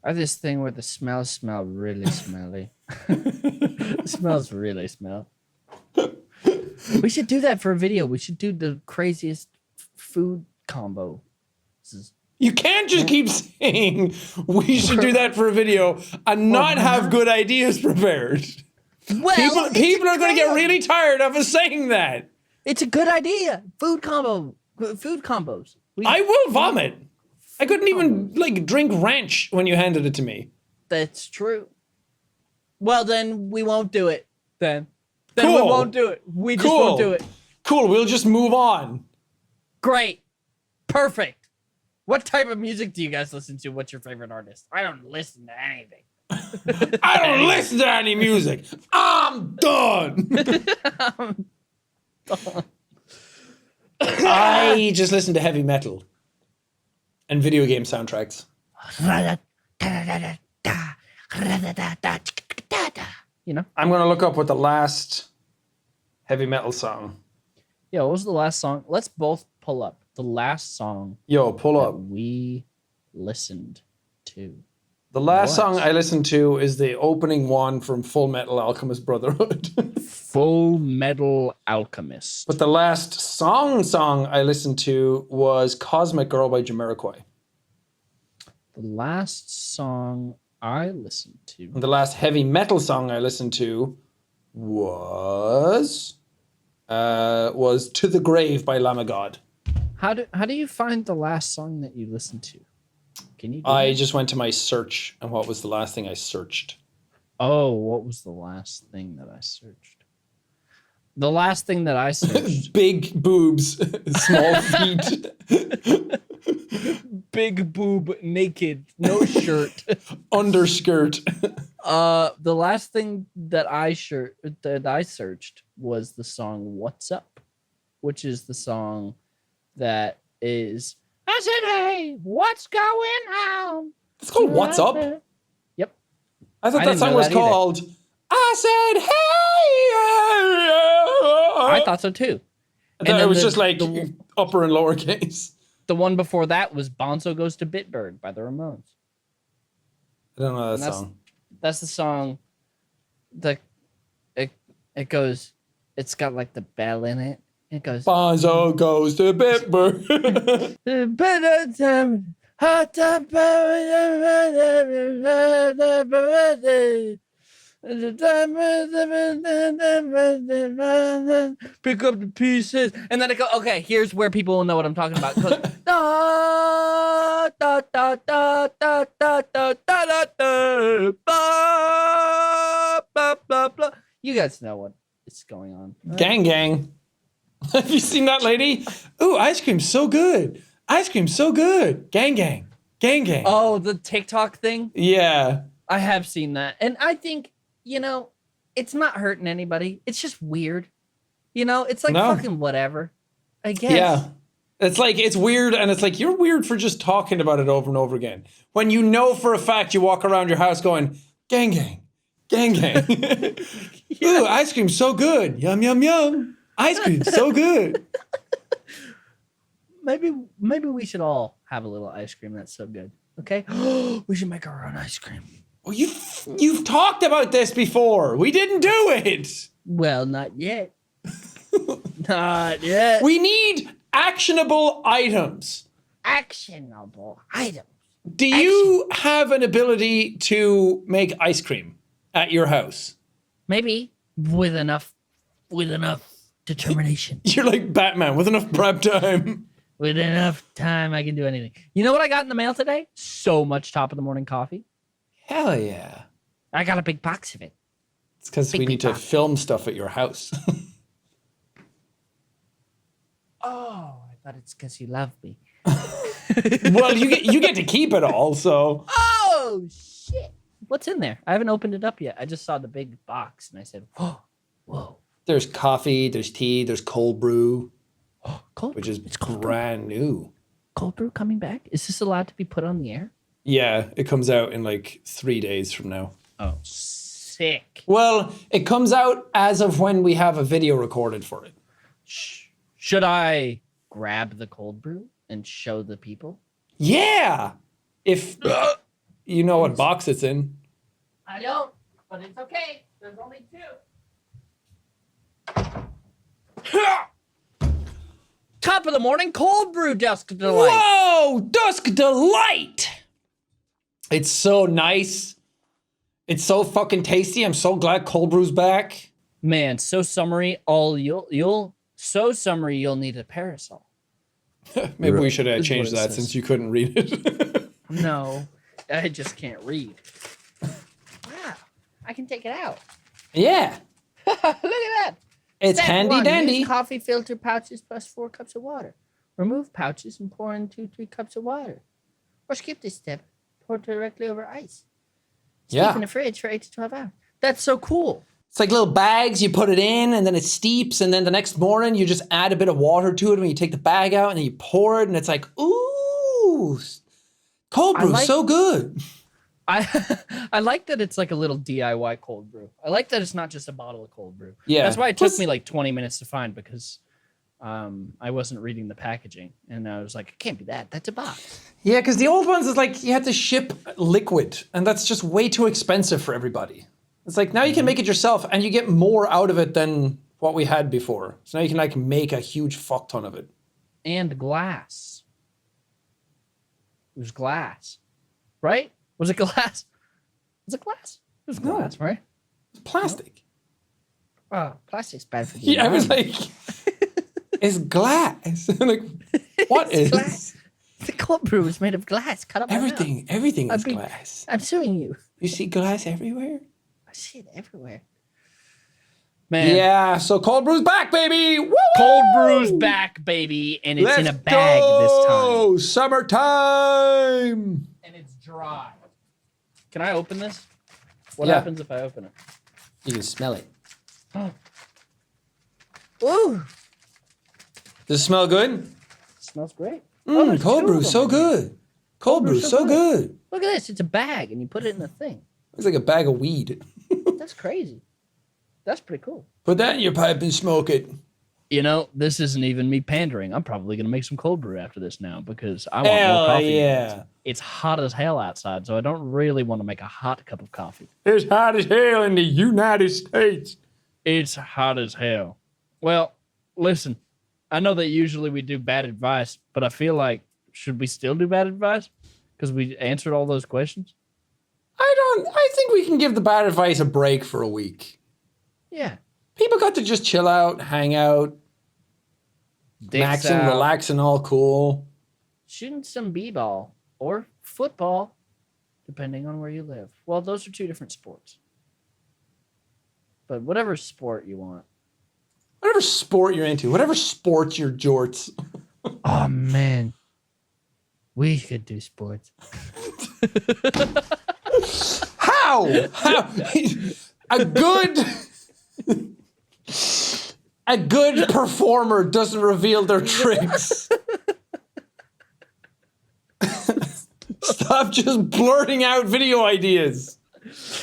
I have this thing where the smells smell really smelly. The smells really smell. We should do that for a video. We should do the craziest food combo. You can't just keep saying we should do that for a video and not have good ideas prepared. Well, People are going to get really tired of us saying that. It's a good idea. Food combos. I will vomit. I couldn't even like drink ranch when you handed it to me. That's true. Well, then we won't do it. Then we Cool. won't do it. We just won't do it. Cool, we'll just move on. Great. Perfect. What type of music do you guys listen to? What's your favorite artist? I don't listen to anything. I don't listen to any music. I'm done. I just listen to heavy metal and video game soundtracks. You know? I'm going to look up what the last heavy metal song. Yeah, what was the last song? Let's both pull up the last song Yo, pull that up. we listened to. The last What? song I listened to is the opening one from Full Metal Alchemist Brotherhood. Full Metal Alchemist. But the last song I listened to was Cosmic Girl by Jamiroquai. The last song I listened to. The last heavy metal song I listened to was "To the Grave" by Lamb of God. How do you find the last song that you listened to? Can you? I just went to my search, and what was the last thing I searched? Oh, what was the last thing that I searched? The last thing that I searched. Big boobs, small feet. Big boob, naked, no shirt. Underskirt. The last thing that I searched was the song "What's Up," which is the song that is. I said, "Hey, what's going on?" It's called "What's Up." Yep. I thought that didn't song know was that either. called "I Said Hey." I thought so too. I thought it then was the- just like the- upper and lowercase. The one before that was "Bonzo Goes to Bitburg" by the Ramones. I don't know And that song. That's the song. It goes. It's got like the bell in it. It goes. Bonzo goes to Bitburg. Pick up the pieces, and then it goes. Okay, here's where people will know what I'm talking about. It goes, da, da, da, da, da, da, da, da, da, blah, blah, blah, blah. You guys know what is going on. Right? Gang gang. Have you seen that lady? Ooh, ice cream's so good. Ice cream's so good. Gang gang. Gang gang. Oh, the TikTok thing. Yeah. I have seen that, and I think it's not hurting anybody. It's just weird. It's like No. fucking whatever. I guess. Yeah. It's like, it's weird, and it's like, you're weird for just talking about it over and over again. When you know for a fact you walk around your house going, gang gang. Gang gang. Ooh, ice cream's so good. Yum, yum, yum. Ice cream's so good. Maybe we should all have a little ice cream. That's so good. Okay. We should make our own ice cream. Well, you've talked about this before. We didn't do it. Well, not yet. Not yet. We need actionable items. Actionable items. Do you have an ability to make ice cream at your house? Maybe with enough determination. You're like Batman with enough prep time. With enough time, I can do anything. You know what I got in the mail today? So much top of the morning coffee. Hell yeah. I got a big box of it. It's because we Big, need big to box. film stuff at your house. Oh, I thought it's because you love me. Well, you get to keep it all, so. Oh shit! What's in there? I haven't opened it up yet. I just saw the big box and I said, "Whoa, There's coffee, there's tea, there's cold brew, cold which brew. is It's cold brew. brand new. Cold brew coming back? Is this allowed to be put on the air?" Yeah, it comes out in like 3 days from now. Oh, sick. Well, it comes out as of when we have a video recorded for it. Should I grab the cold brew and show the people? Yeah! If you know what box it's in. I don't, but it's okay. There's only 2. Top of the morning cold brew dusk delight. Whoa! Dusk Delight! It's so nice. It's so fucking tasty. I'm so glad cold brew's back. Man, so summery. You'll need a parasol. Maybe we should Is change what it that says. since you couldn't read it. No, I just can't read. Wow. I can take it out. Yeah. Look at that. It's Step handy 1, dandy. Use coffee filter pouches plus 4 cups of water. Remove pouches and pour in 2-3 cups of water. Or skip this step. Pour directly over ice. Keep Yeah. in the fridge for 8 to 12 hours. That's so cool. It's like little bags, you put it in and then it steeps and then the next morning you just add a bit of water to it when you take the bag out and then you pour it and it's like, ooh, cold brew, like- so good. I like that it's like a little DIY cold brew. I like that it's not just a bottle of cold brew. Yeah. That's why it Plus- took me like 20 minutes to find because I wasn't reading the packaging and I was like, it can't be that. That's a box. Yeah, because the old ones is like you had to ship liquid and that's just way too expensive for everybody. It's like now you can make it yourself and you get more out of it than what we had before. So now you can like make a huge fuck ton of it. And glass. There's glass. right? Was it glass? Was it glass? It was No. glass, right? It's plastic. Oh, plastic's bad for the Yeah, I was environment. like, it's glass. Like, what It's is glass. The cold brew is made of glass. Cut up my mouth. Everything is I'd be- glass. I'm suing you. You see glass everywhere? I see it everywhere. Man, Yeah, so cold brew's back, baby. Woo! cold brew's back, baby, and it's in a bag this time. Summertime. And it's dry. Can I open this? What Yeah. happens if I open it? You can smell it. Ooh, Does it smell good? Smells great. there's Cold two brew's of so them in here. good. Cold brew's so good. look at this. It's a bag, and you put it in a thing. It's like a bag of weed. That's crazy. That's pretty cool. Put that in your pipe and smoke it. You know, this isn't even me pandering. I'm probably going to make some cold brew after this now because I want more Hell coffee. yeah. It's hot as hell outside, so I don't really want to make a hot cup of coffee. It's hot as hell in the United States. It's hot as hell. Well, listen, I know that usually we do bad advice, but I feel like, should we still do bad advice? Because we answered all those questions? I think we can give the bad advice a break for a week. Yeah. People got to just chill out, hang out, Dicks maxing, out, relaxing, all cool. Shooting some b-ball or football, depending on where you live. Well, those are two different sports. But whatever sport you want. Whatever sport you're into, whatever sports your jorts. Oh, man. We could do sports. How? A good performer doesn't reveal their tricks. Stop just blurting out video ideas.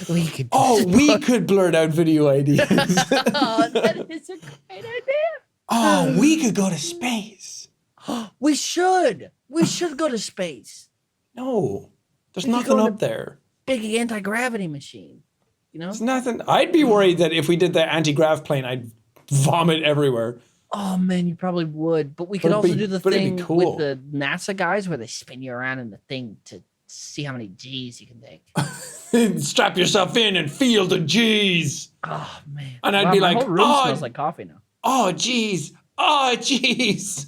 We could do Oh, we could blurt out video ideas. Oh, that is a great idea. Oh, we could go to space. We should. We should go to space. No, there's We could nothing go up there. Big anti-gravity machine. You know? There's nothing. I'd be worried that if we did the anti-grav plane, I'd vomit everywhere. Oh, man, you probably would. But we But could it'd also be- do the but it'd be thing cool. with the NASA guys where they spin you around in the thing to see how many G's you can take. Strap yourself in and feel the G's. Oh, man. And I'd Wow, be my like, whole room oh, smells like coffee now. oh, geez. Oh, geez.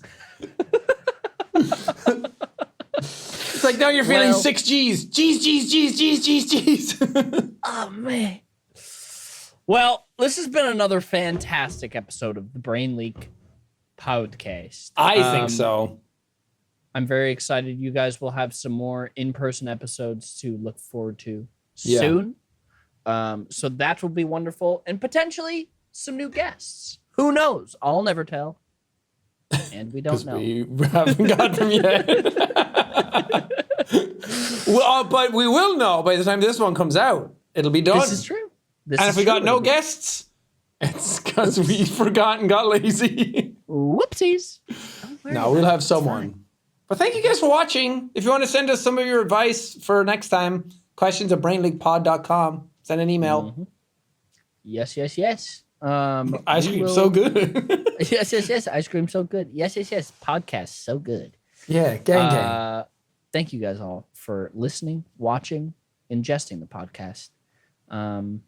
It's like now you're feeling Well- 6 G's. G's, G's, G's, G's, G's, G's. Oh, man. Well, this has been another fantastic episode of the Brain Leak podcast. I think so. I'm very excited. You guys will have some more in-person episodes to look forward to Yeah. soon. So that will be wonderful. And potentially some new guests. Who knows? I'll never tell. And we don't know. We haven't got them yet. Well, but we will know by the time this one comes out. It'll be done. This is true. And if we got no guests, it's because we forgot and got lazy. Whoopsies. No, we'll have someone. But thank you guys for watching. If you want to send us some of your advice for next time, questions@brainleakpod.com. Send an email. Yes, yes, yes. Ice we cream, will- so good. Yes, yes, yes. Ice cream so good. Yes, yes, yes. Podcast so good. Yeah, gang. Thank you guys all for listening, watching, ingesting the podcast. And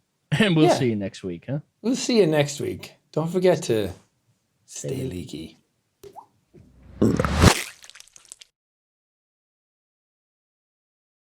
we'll Yeah. see you next week, huh? We'll see you next week. Don't forget to stay leaky.